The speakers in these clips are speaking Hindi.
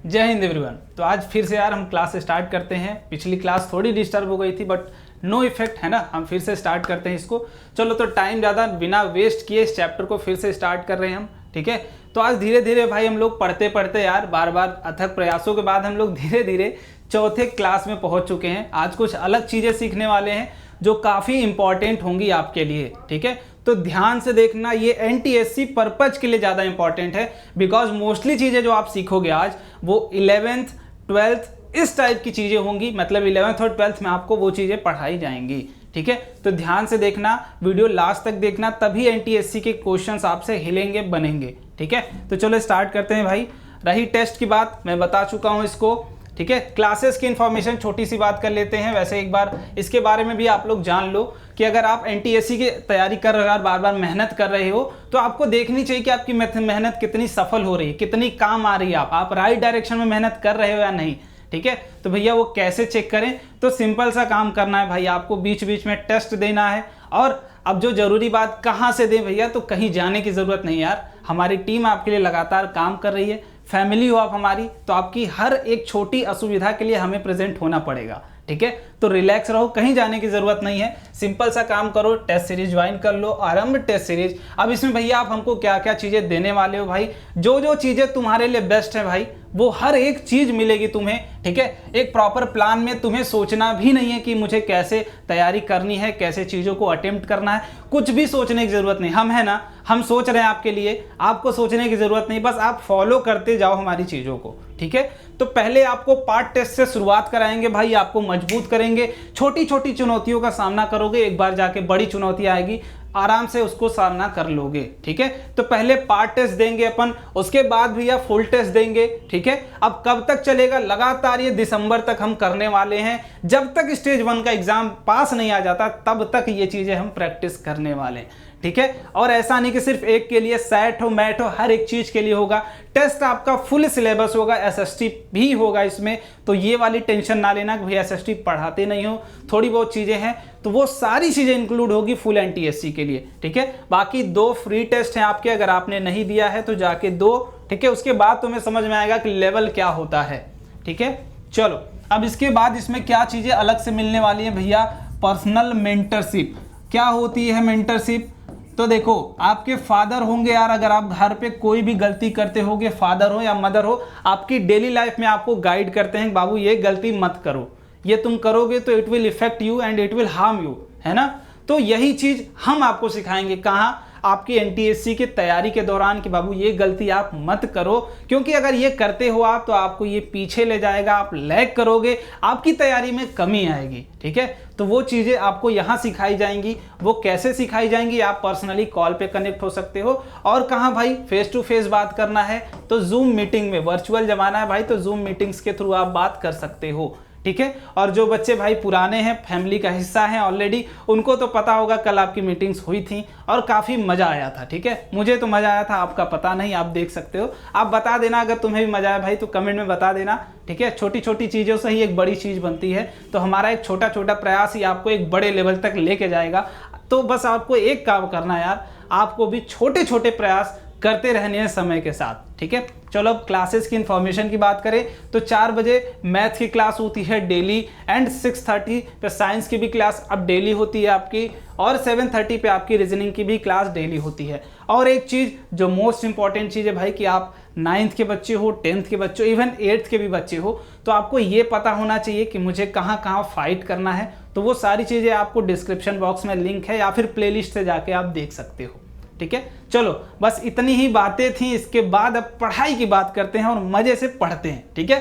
जय हिंद एवरीवन। तो आज फिर से यार हम क्लास स्टार्ट करते हैं। पिछली क्लास थोड़ी डिस्टर्ब हो गई थी बट नो इफेक्ट है ना, हम फिर से स्टार्ट करते हैं इसको। चलो तो टाइम ज़्यादा बिना वेस्ट किए इस चैप्टर को फिर से स्टार्ट कर रहे हैं हम, ठीक है। तो आज धीरे धीरे भाई हम लोग पढ़ते पढ़ते यार बार बार अथक प्रयासों के बाद हम लोग धीरे धीरे चौथे क्लास में पहुंच चुके हैं। आज कुछ अलग चीज़ें सीखने वाले हैं जो काफ़ी इंपॉर्टेंट होंगी आपके लिए, ठीक है। तो ध्यान से देखना, ये एनटीएससी पर्पज के लिए ज़्यादा इंपॉर्टेंट है बिकॉज मोस्टली चीज़ें जो आप सीखोगे आज वो 11th 12th इस टाइप की चीज़ें होंगी। मतलब 11th और 12th में आपको वो चीज़ें पढ़ाई जाएंगी, ठीक है। तो ध्यान से देखना, वीडियो लास्ट तक देखना, तभी एनटीएससी के क्वेश्चंस आपसे हिलेंगे बनेंगे, ठीक है। तो चलो स्टार्ट करते हैं भाई। रही टेस्ट की बात, मैं बता चुका हूँ इसको, ठीक है। क्लासेस की इन्फॉर्मेशन छोटी सी बात कर लेते हैं। वैसे एक बार इसके बारे में भी आप लोग जान लो कि अगर आप एनटीएससी की तैयारी कर रहे हो और बार बार मेहनत कर रहे हो तो आपको देखनी चाहिए कि आपकी मेहनत कितनी सफल हो रही है, कितनी काम आ रही है, आप राइट डायरेक्शन में मेहनत कर रहे हो या नहीं, ठीक है। तो भैया वो कैसे चेक करें? तो सिंपल सा काम करना है भाई, आपको बीच बीच में टेस्ट देना है। और अब जो जरूरी बात कहाँ से दें भैया, तो कहीं जाने की ज़रूरत नहीं यार, हमारी टीम आपके लिए लगातार काम कर रही है। फैमिली हो आप हमारी, तो आपकी हर एक छोटी असुविधा के लिए हमें प्रेजेंट होना पड़ेगा, ठीक है। तो रिलैक्स रहो, कहीं जाने की जरूरत नहीं है। सिंपल सा काम करो, टेस्ट सीरीज ज्वाइन कर लो, आरंभ टेस्ट सीरीज। अब इसमें भैया आप हमको क्या क्या चीज़ें देने वाले हो भाई, जो जो चीज़ें तुम्हारे लिए बेस्ट है भाई वो हर एक चीज़ मिलेगी तुम्हें, ठीक है। एक प्रॉपर प्लान में तुम्हें सोचना भी नहीं है कि मुझे कैसे तैयारी करनी है, कैसे चीज़ों को अटेम्प्ट करना है, कुछ भी सोचने की ज़रूरत नहीं। हम है ना, हम सोच रहे हैं आपके लिए, आपको सोचने की ज़रूरत नहीं, बस आप फॉलो करते जाओ हमारी चीज़ों को, ठीक है। तो पहले आपको पार्ट टेस्ट से शुरुआत कराएंगे भाई, आपको मजबूत करेंगे। छोटी छोटी चुनौतियों का सामना करोगे, एक बार जाके बड़ी चुनौती आएगी, आराम से उसको सामना कर लोगे, ठीक है। तो पहले पार्ट टेस्ट देंगे अपन, उसके बाद भैया फुल टेस्ट देंगे, ठीक है। अब कब तक चलेगा? लगातार ये दिसंबर तक हम करने वाले हैं। जब तक स्टेज 1 का एग्जाम पास नहीं आ जाता तब तक ये चीज़ें हम प्रैक्टिस करने वाले हैं, ठीक है। और ऐसा नहीं कि सिर्फ एक के लिए, सैट हो मैट हो, हर एक चीज़ के लिए होगा। टेस्ट आपका फुल सिलेबस होगा, एसएसटी भी होगा इसमें। तो ये वाली टेंशन ना लेना कि भैया एसएसटी पढ़ाते नहीं हो, थोड़ी बहुत चीज़ें हैं, तो वो सारी चीज़ें इंक्लूड होगी फुल एनटीएससी के लिए, ठीक है। बाकी 2 फ्री टेस्ट हैं आपके, अगर आपने नहीं दिया है तो जाके दो, ठीक है। उसके बाद तुम्हें समझ में आएगा कि लेवल क्या होता है, ठीक है। चलो अब इसके बाद इसमें क्या चीज़ें अलग से मिलने वाली हैं भैया, पर्सनल मेंटरशिप। क्या होती है मेंटरशिप? तो देखो, आपके फादर होंगे यार, अगर आप घर पे कोई भी गलती करते होगे, फादर हो या मदर हो, आपकी डेली लाइफ में आपको गाइड करते हैं, बाबू ये गलती मत करो, ये तुम करोगे तो it will effect you and it will harm you, है ना। तो यही चीज़ हम आपको सिखाएंगे, कहाँ? आपकी एनटीएससी की तैयारी के दौरान, कि बाबू ये गलती आप मत करो, क्योंकि अगर ये करते हो आप तो आपको ये पीछे ले जाएगा, आप लैग करोगे, आपकी तैयारी में कमी आएगी, ठीक है। तो वो चीज़ें आपको यहाँ सिखाई जाएंगी। वो कैसे सिखाई जाएंगी? आप पर्सनली कॉल पे कनेक्ट हो सकते हो, और कहाँ भाई फेस टू फेस बात करना है तो जूम मीटिंग में, वर्चुअल जमाना है भाई, तो जूम मीटिंग्स के थ्रू आप बात कर सकते हो, ठीक है। और जो बच्चे भाई पुराने हैं, फैमिली का हिस्सा हैं ऑलरेडी, उनको तो पता होगा कल आपकी मीटिंग्स हुई थी और काफ़ी मज़ा आया था, ठीक है। मुझे तो मज़ा आया था, आपका पता नहीं, आप देख सकते हो। आप बता देना अगर तुम्हें भी मज़ा आया भाई, तो कमेंट में बता देना, ठीक है। छोटी छोटी चीज़ों से ही एक बड़ी चीज़ बनती है, तो हमारा एक छोटा छोटा प्रयास ही आपको एक बड़े लेवल तक लेके जाएगा। तो बस आपको एक काम करना है यार, आपको भी छोटे छोटे प्रयास करते रहने हैं समय के साथ, ठीक है। चलो अब क्लासेस की इन्फॉर्मेशन की बात करें तो 4 बजे मैथ की क्लास होती है डेली, एंड 6:30 पे साइंस की भी क्लास अब डेली होती है आपकी, और 7:30 पे आपकी रीजनिंग की भी क्लास डेली होती है। और एक चीज़ जो मोस्ट इंपॉर्टेंट चीज़ है भाई, कि आप 9th के बच्चे हो, 10th के बच्चे हो, इवन 8th के भी बच्चे हो, तो आपको ये पता होना चाहिए कि मुझे कहाँ कहाँ फाइट करना है। तो वो सारी चीज़ें आपको डिस्क्रिप्शन बॉक्स में लिंक है, या फिर प्लेलिस्ट से जाके आप देख सकते हो, ठीक है। चलो बस इतनी ही बातें थी। इसके बाद अब पढ़ाई की बात करते हैं और मज़े से पढ़ते हैं, ठीक है।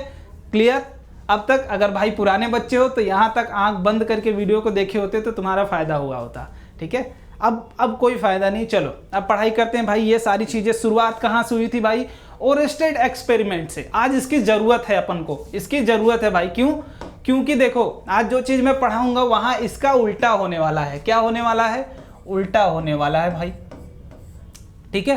क्लियर? अब तक अगर भाई पुराने बच्चे हो तो यहाँ तक आंख बंद करके वीडियो को देखे होते तो तुम्हारा फ़ायदा हुआ होता, ठीक है। अब कोई फ़ायदा नहीं। चलो अब पढ़ाई करते हैं भाई। ये सारी चीज़ें शुरुआत कहाँ से हुई थी भाई? ओरेस्टेड एक्सपेरिमेंट से। आज इसकी ज़रूरत है अपन को, इसकी ज़रूरत है भाई। क्यों? क्योंकि देखो आज जो चीज़ मैं पढ़ाऊँगा वहाँ इसका उल्टा होने वाला है। क्या होने वाला है? उल्टा होने वाला है भाई, ठीक है।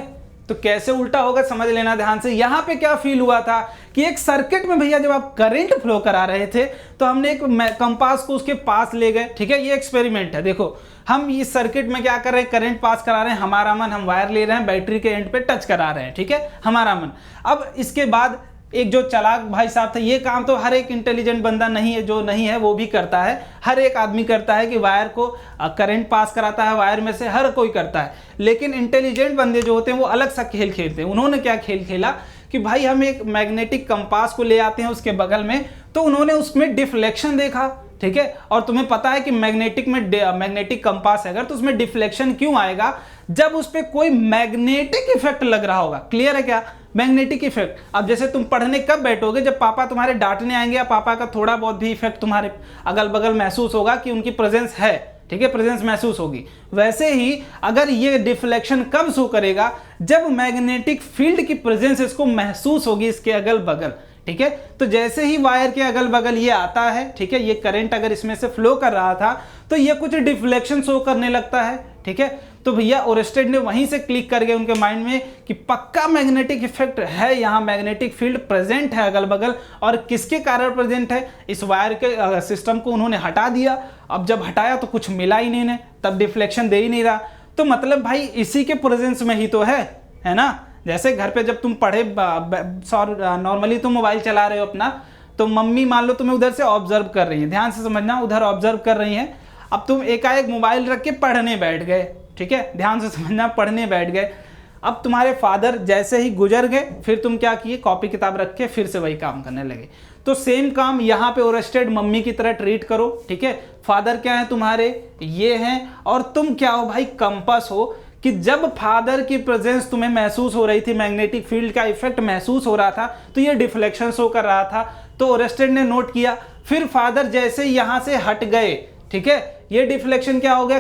तो कैसे उल्टा होगा समझ लेना ध्यान से। यहां पे क्या फील हुआ था कि एक सर्किट में भैया जब आप करंट फ्लो करा रहे थे तो हमने एक कंपास को उसके पास ले गए, ठीक है। ये एक्सपेरिमेंट है। देखो हम इस सर्किट में क्या कर रहे हैं, करंट पास करा रहे हैं, हमारा मन हम वायर ले रहे हैं, बैटरी के एंड पे टच करा रहे हैं, ठीक है, हमारा मन। अब इसके बाद एक जो चालाक भाई साहब थे, ये काम तो हर एक इंटेलिजेंट बंदा नहीं है, जो नहीं है वो भी करता है, हर एक आदमी करता है कि वायर को करंट पास कराता है वायर में से, हर कोई करता है। लेकिन इंटेलिजेंट बंदे जो होते हैं वो अलग सा खेल खेलते हैं। उन्होंने क्या खेल खेला कि भाई हम एक मैग्नेटिक कंपास को ले आते हैं उसके बगल में, तो उन्होंने उसमें डिफ्लेक्शन देखा, ठीक है। और तुम्हें पता है कि मैग्नेटिक कंपास है अगर, तो उसमें डिफ्लेक्शन क्यों आएगा, जब उस पर कोई मैग्नेटिक इफेक्ट लग रहा होगा। क्लियर है क्या, मैग्नेटिक इफेक्ट। अब जैसे तुम पढ़ने कब बैठोगे, जब पापा तुम्हारे डांटने आएंगे या पापा का थोड़ा बहुत भी इफेक्ट तुम्हारे अगल बगल महसूस होगा कि उनकी प्रेजेंस है, ठीक है, प्रेजेंस महसूस होगी। वैसे ही अगर ये डिफ्लेक्शन कब शो करेगा, जब मैग्नेटिक फील्ड की प्रेजेंस इसको महसूस होगी इसके अगल बगल, ठीक है। तो जैसे ही वायर के अगल बगल ये आता है, ठीक है, ये करंट अगर इसमें से फ्लो कर रहा था तो ये कुछ डिफ्लेक्शन शो करने लगता है, ठीक है। तो भैया ओरेस्टेड ने वहीं से क्लिक कर गए उनके माइंड में कि पक्का मैग्नेटिक इफेक्ट है, यहाँ मैग्नेटिक फील्ड प्रेजेंट है अगल बगल। और किसके कारण प्रेजेंट है, इस वायर के सिस्टम को उन्होंने हटा दिया। अब जब हटाया तो कुछ मिला ही नहीं, तब डिफ्लेक्शन दे ही नहीं रहा। तो मतलब भाई इसी के प्रेजेंस में ही तो है ना। जैसे घर पे जब तुम पढ़े नॉर्मली तुम मोबाइल चला रहे हो अपना, तो मम्मी मान लो तुम्हें उधर से ऑब्जर्व कर रही है, ध्यान से समझना, उधर ऑब्जर्व कर रही है। अब तुम एकाएक मोबाइल रख के पढ़ने बैठ गए, ठीक है, ध्यान से समझना, पढ़ने बैठ गए। अब तुम्हारे फादर जैसे ही गुजर गए, फिर तुम क्या किए, कॉपी किताब रख के फिर से वही काम करने लगे। तो सेम काम यहाँ पे ओरेस्टेड मम्मी की तरह ट्रीट करो, ठीक है। फादर क्या है तुम्हारे, ये हैं, और तुम क्या हो भाई, कंपास हो। कि जब फादर की प्रेजेंस तुम्हें महसूस हो रही थी, मैग्नेटिक फील्ड का इफेक्ट महसूस हो रहा था, तो ये डिफ्लेक्शन शो कर रहा था। तो ओरेस्टेड ने नोट किया, फिर फादर जैसे यहां से हट गए, ठीक है, ये डिफ्लेक्शन क्या हो गया,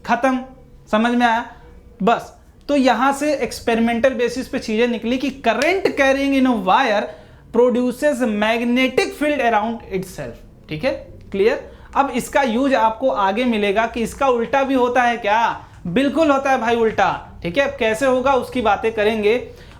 खत्म। समझ में आया, बस। तो यहां से एक्सपेरिमेंटल बेसिस पे चीजें निकली कि current carrying in a wire produces magnetic field around itself, ठीक है, क्लियर। अब इसका यूज आपको आगे मिलेगा कि इसका उल्टा भी होता है क्या, बिल्कुल होता है भाई उल्टा, ठीक है। अब कैसे होगा उसकी बातें करेंगे,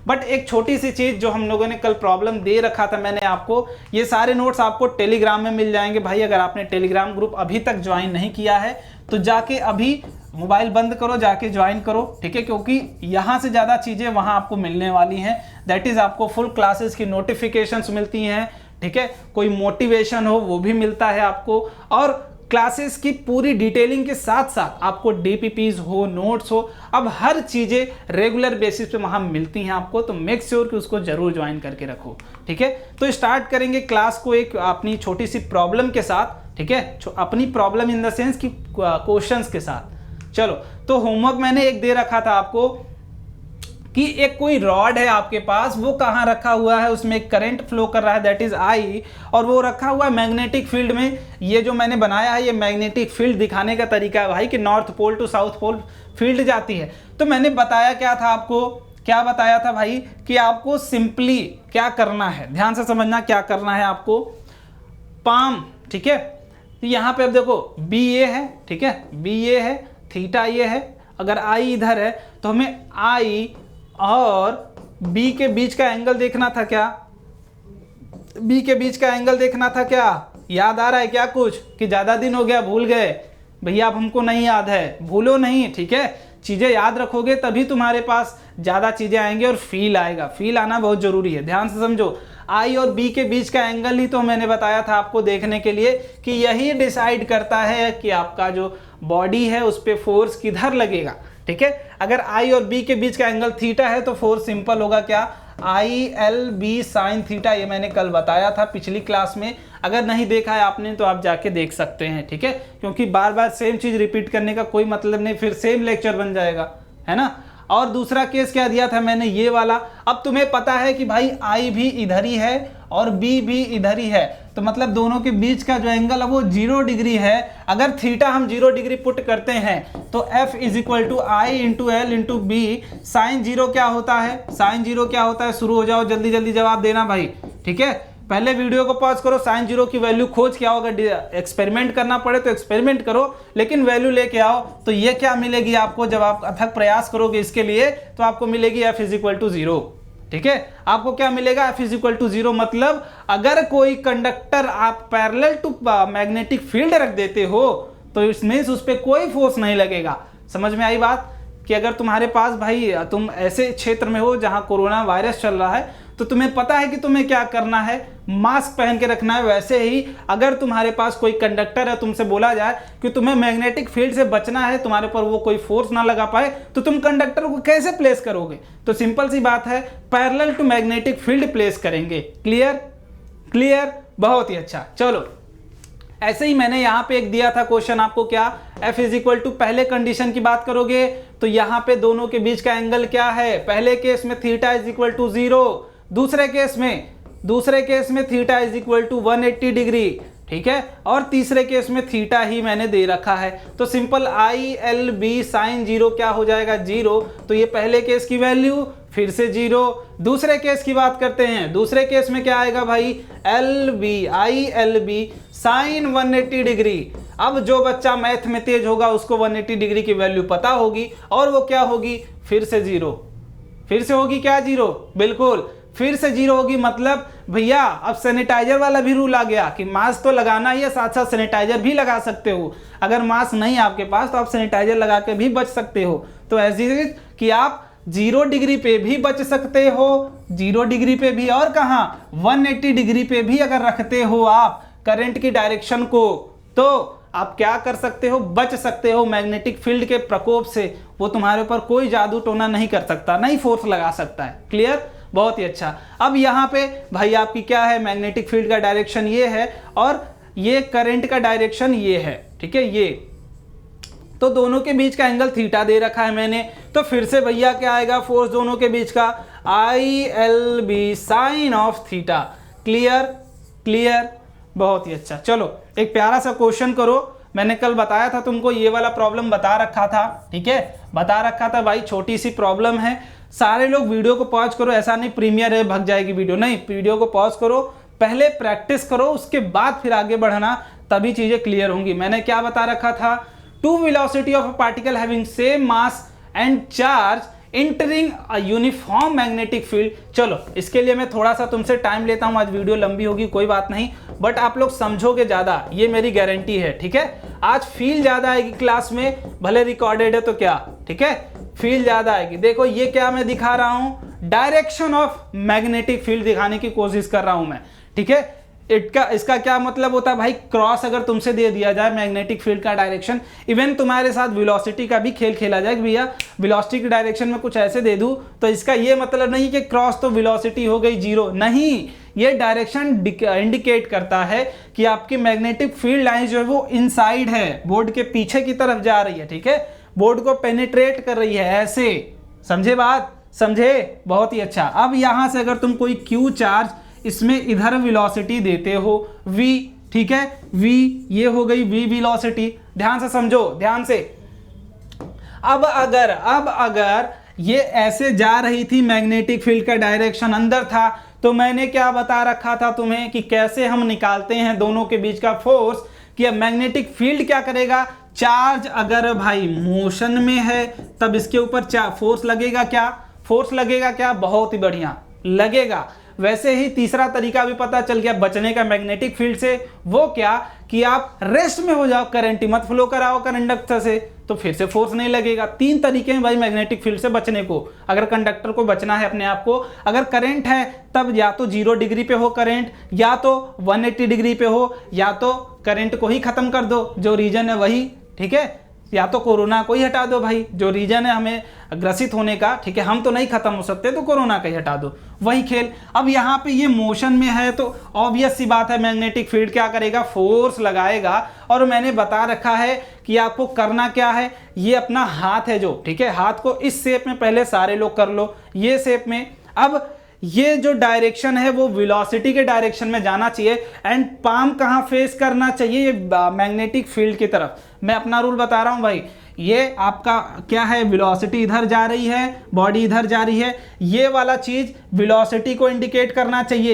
बट एक छोटी सी चीज जो हम लोगों ने कल प्रॉब्लम दे रखा था मैंने आपको, ये सारे नोट्स आपको टेलीग्राम में मिल जाएंगे भाई। अगर आपने टेलीग्राम ग्रुप अभी तक ज्वाइन नहीं किया है तो जाके अभी मोबाइल बंद करो, जाके ज्वाइन करो, ठीक है, क्योंकि यहाँ से ज़्यादा चीज़ें वहाँ आपको मिलने वाली हैं। दैट इज़ आपको फुल क्लासेस की नोटिफिकेशंस मिलती हैं, ठीक है, कोई मोटिवेशन हो वो भी मिलता है आपको, और क्लासेस की पूरी डिटेलिंग के साथ साथ आपको डीपीपीज हो, नोट्स हो, अब हर चीज़ें रेगुलर बेसिस पे वहाँ मिलती हैं आपको। तो मेक श्योर कि उसको जरूर ज्वाइन करके रखो, ठीक है। तो स्टार्ट करेंगे क्लास को एक अपनी छोटी सी प्रॉब्लम के साथ, ठीक है, अपनी प्रॉब्लम इन द सेंस कि क्वेश्चंस के साथ। चलो, तो होमवर्क मैंने एक दे रखा था आपको कि एक कोई रॉड है आपके पास, वो कहाँ रखा हुआ है, उसमें एक करंट फ्लो कर रहा है, दैट इज आई, और वो रखा हुआ है मैग्नेटिक फील्ड में। ये जो मैंने बनाया है ये मैग्नेटिक फील्ड दिखाने का तरीका है भाई कि north pole to south pole field जाती है। तो मैंने बताया क्या था आपको, क्या बताया था भाई कि आपको सिंपली क्या करना है, ध्यान से समझना, क्या करना है आपको, पाम, ठीक है। तो यहाँ पे अब देखो बी ए है, ठीक है, बी ए है, थीटा ये है, अगर आई इधर है तो हमें आई और बी के बीच का एंगल देखना था, क्या बी के बीच का एंगल देखना था, क्या याद आ रहा है क्या कुछ, कि ज़्यादा दिन हो गया भूल गए भैया, अब हमको नहीं याद है, भूलो नहीं, ठीक है, चीज़ें याद रखोगे तभी तुम्हारे पास ज़्यादा चीज़ें आएंगी और फील आएगा, फील आना बहुत ज़रूरी है, ध्यान से समझो। आई और बी के बीच का एंगल ही तो मैंने बताया था आपको देखने के लिए कि यही डिसाइड करता है कि आपका जो बॉडी है उस पर फोर्स किधर लगेगा, ठीक है। अगर आई और बी के बीच का एंगल थीटा है तो फोर्स सिंपल होगा, क्या, I L B sine theta, ये मैंने कल बताया था पिछली क्लास में। अगर नहीं देखा है आपने तो आप जाके देख सकते हैं, ठीक है, क्योंकि बार बार सेम चीज़ रिपीट करने का कोई मतलब नहीं, फिर सेम लेक्चर बन जाएगा, है ना। और दूसरा केस क्या दिया था मैंने, ये वाला। अब तुम्हें पता है कि भाई आई भी इधर ही है और बी भी इधर ही है, तो मतलब दोनों के बीच का जो एंगल है वो 0 डिग्री है। अगर थीटा हम 0 डिग्री पुट करते हैं तो F is equal to I into L into B, sine 0 क्या होता है, साइन 0 क्या होता है, शुरू हो जाओ, जल्दी जल्दी जवाब देना भाई, ठीक है। पहले वीडियो को पॉज करो, साइन 0 की वैल्यू खोज के आओ, अगर एक्सपेरिमेंट करना पड़े तो एक्सपेरिमेंट करो, लेकिन वैल्यू लेके आओ। तो ये क्या मिलेगी आपको, जब आप अथक प्रयास करोगे इसके लिए तो आपको मिलेगी F इज इक्वल टू 0, ठीक है। आपको क्या मिलेगा, F इज इक्वल टू 0, मतलब अगर कोई कंडक्टर आप पैरेलल टू मैग्नेटिक फील्ड रख देते हो तो इसमें उस पर कोई फोर्स नहीं लगेगा। समझ में आई बात, कि अगर तुम्हारे पास भाई तुम ऐसे क्षेत्र में हो जहां कोरोना वायरस चल रहा है तो तुम्हें पता है कि तुम्हें क्या करना है, मास्क पहन के रखना है। वैसे ही अगर तुम्हारे पास कोई कंडक्टर है, तुमसे बोला जाए कि तुम्हें मैग्नेटिक फील्ड से बचना है, तुम्हारे पर वो कोई फोर्स ना लगा पाए, तो तुम कंडक्टर को कैसे प्लेस करोगे? तो सिंपल सी बात है, parallel to magnetic field place करेंगे। क्लियर? क्लियर, बहुत ही अच्छा। चलो ऐसे ही मैंने यहाँ पे एक दिया था क्वेश्चन आपको, क्या F इज इक्वल टू, पहले कंडीशन की बात करोगे तो यहाँ पे दोनों के बीच का एंगल क्या है? पहले केस में थीटा इज इक्वल टू 0, दूसरे केस में theta is equal to 180 degree, ठीक है, और तीसरे केस में थीटा ही मैंने दे रखा है। तो सिंपल ILB साइन 0 क्या हो जाएगा? 0। तो ये पहले केस की वैल्यू, फिर से 0। दूसरे केस की बात करते हैं, दूसरे केस में क्या आएगा भाई? ILB sine 180 degree. अब जो बच्चा मैथ में तेज होगा उसको 180 डिग्री की वैल्यू पता होगी, और वो क्या होगी? फिर से 0। फिर से होगी क्या? 0, बिल्कुल फिर से 0 होगी। मतलब भैया अब सैनिटाइजर वाला भी रूल आ गया कि मास्क तो लगाना ही है, साथ साथ सैनिटाइजर भी लगा सकते हो। अगर मास्क नहीं है आपके पास तो आप सैनिटाइजर लगा के भी बच सकते हो। तो ऐसी कि आप 0 डिग्री पे भी बच सकते हो, 0 डिग्री पे भी, और कहाँ 180 डिग्री पे भी अगर रखते हो आप करंट की डायरेक्शन को, तो आप क्या कर सकते हो? बच सकते हो मैग्नेटिक फील्ड के प्रकोप से। वो तुम्हारे ऊपर कोई जादू टोना नहीं कर सकता, नहीं फोर्स लगा सकता है। क्लियर? बहुत ही अच्छा। अब यहाँ पे भाई आपकी क्या है? मैग्नेटिक फील्ड का डायरेक्शन ये है और ये करंट का डायरेक्शन ये है, ठीक है, ये। तो दोनों के बीच का एंगल थीटा दे रखा है मैंने। तो फिर से भैया क्या आएगा? फोर्स दोनों के बीच का ILB sine of theta. Clear? Clear, बहुत ही अच्छा। चलो एक प्यारा सा क्वेश्चन करो। मैंने कल बताया था तुमको, ये वाला प्रॉब्लम बता रखा था, ठीक है, बता रखा था भाई, छोटी सी प्रॉब्लम है। सारे लोग वीडियो को पॉज करो, ऐसा नहीं प्रीमियर है भग जाएगी वीडियो, नहीं, वीडियो को पॉज करो, पहले प्रैक्टिस करो, उसके बाद फिर आगे बढ़ना, तभी चीजें क्लियर होंगी। मैंने क्या बता रखा था? Two velocity of a particle having same mass and charge entering a uniform magnetic field. चलो इसके लिए मैं थोड़ा सा तुमसे टाइम लेता हूं, आज वीडियो लंबी होगी कोई बात नहीं, बट आप लोग समझोगे ज्यादा, ये मेरी गारंटी है, ठीक है। आज फील ज्यादा आएगी क्लास में, भले रिकॉर्डेड है तो क्या, ठीक है, फील ज्यादा आएगी। देखो ये क्या मैं दिखा रहा हूं? डायरेक्शन ऑफ मैग्नेटिक फील्ड दिखाने की कोशिश कर रहा हूं मैं, ठीक है। इसका क्या मतलब होता है भाई? क्रॉस अगर तुमसे दे दिया जाए मैग्नेटिक फील्ड का डायरेक्शन, इवन तुम्हारे साथ वेलोसिटी का भी खेल खेला जाए, भैया वेलोसिटी की डायरेक्शन में कुछ ऐसे दे दूं, तो इसका ये मतलब नहीं कि क्रॉस तो वेलोसिटी हो गई 0, नहीं, ये डायरेक्शन इंडिकेट करता है कि आपकी मैग्नेटिक फील्ड लाइन जो है वो इनसाइड है, बोर्ड के पीछे की तरफ जा रही है, ठीक है, बोर्ड को पेनिट्रेट कर रही है, ऐसे। समझे बात? समझे? बहुत ही अच्छा। अब यहां से अगर तुम कोई Q चार्ज इसमें इधर वेलोसिटी देते हो v, ठीक है, v ये हो गई v वेलोसिटी, ध्यान से समझो, ध्यान से। अब अगर ये ऐसे जा रही थी, मैग्नेटिक फील्ड का डायरेक्शन अंदर था, तो मैंने क्या बता रखा था तुम्हें कि कैसे हम निकालते हैं दोनों के बीच का फोर्स, कि अब मैग्नेटिक फील्ड क्या करेगा? चार्ज अगर भाई मोशन में है तब इसके ऊपर फोर्स लगेगा क्या? फोर्स लगेगा क्या? बहुत ही बढ़िया लगेगा। वैसे ही तीसरा तरीका भी पता चल गया बचने का मैग्नेटिक फील्ड से, वो क्या कि आप रेस्ट में हो जाओ, करंट मत फ्लो कराओ कंडक्टर से, तो फिर से फोर्स नहीं लगेगा। 3 तरीके हैं भाई मैग्नेटिक फील्ड से बचने को, अगर कंडक्टर को बचना है अपने आप को। अगर करंट है तब या तो 0 डिग्री पे हो करंट, या तो 180 डिग्री पे हो, या तो करंट को ही खत्म कर दो, जो रीजन है वही, ठीक है, या तो कोरोना को ही हटा दो भाई, जो रीजन है हमें ग्रसित होने का, ठीक है, हम तो नहीं खत्म हो सकते, तो कोरोना का ही हटा दो, वही खेल। अब यहाँ पे ये मोशन में है तो ऑब्वियस सी बात है मैग्नेटिक फील्ड क्या करेगा? फोर्स लगाएगा। और मैंने बता रखा है कि आपको करना क्या है, ये अपना हाथ है जो, ठीक है, हाथ को इस शेप में पहले सारे लोग कर लो, ये शेप में। अब ये जो डायरेक्शन है वो वेलोसिटी के डायरेक्शन में जाना चाहिए, एंड पाम कहाँ फेस करना चाहिए? ये मैग्नेटिक फील्ड की तरफ। मैं अपना रूल बता रहा हूं भाई, ये आपका क्या है? वेलोसिटी इधर जा रही है, बॉडी इधर जा रही है, ये वाला चीज वेलोसिटी को इंडिकेट करना चाहिए।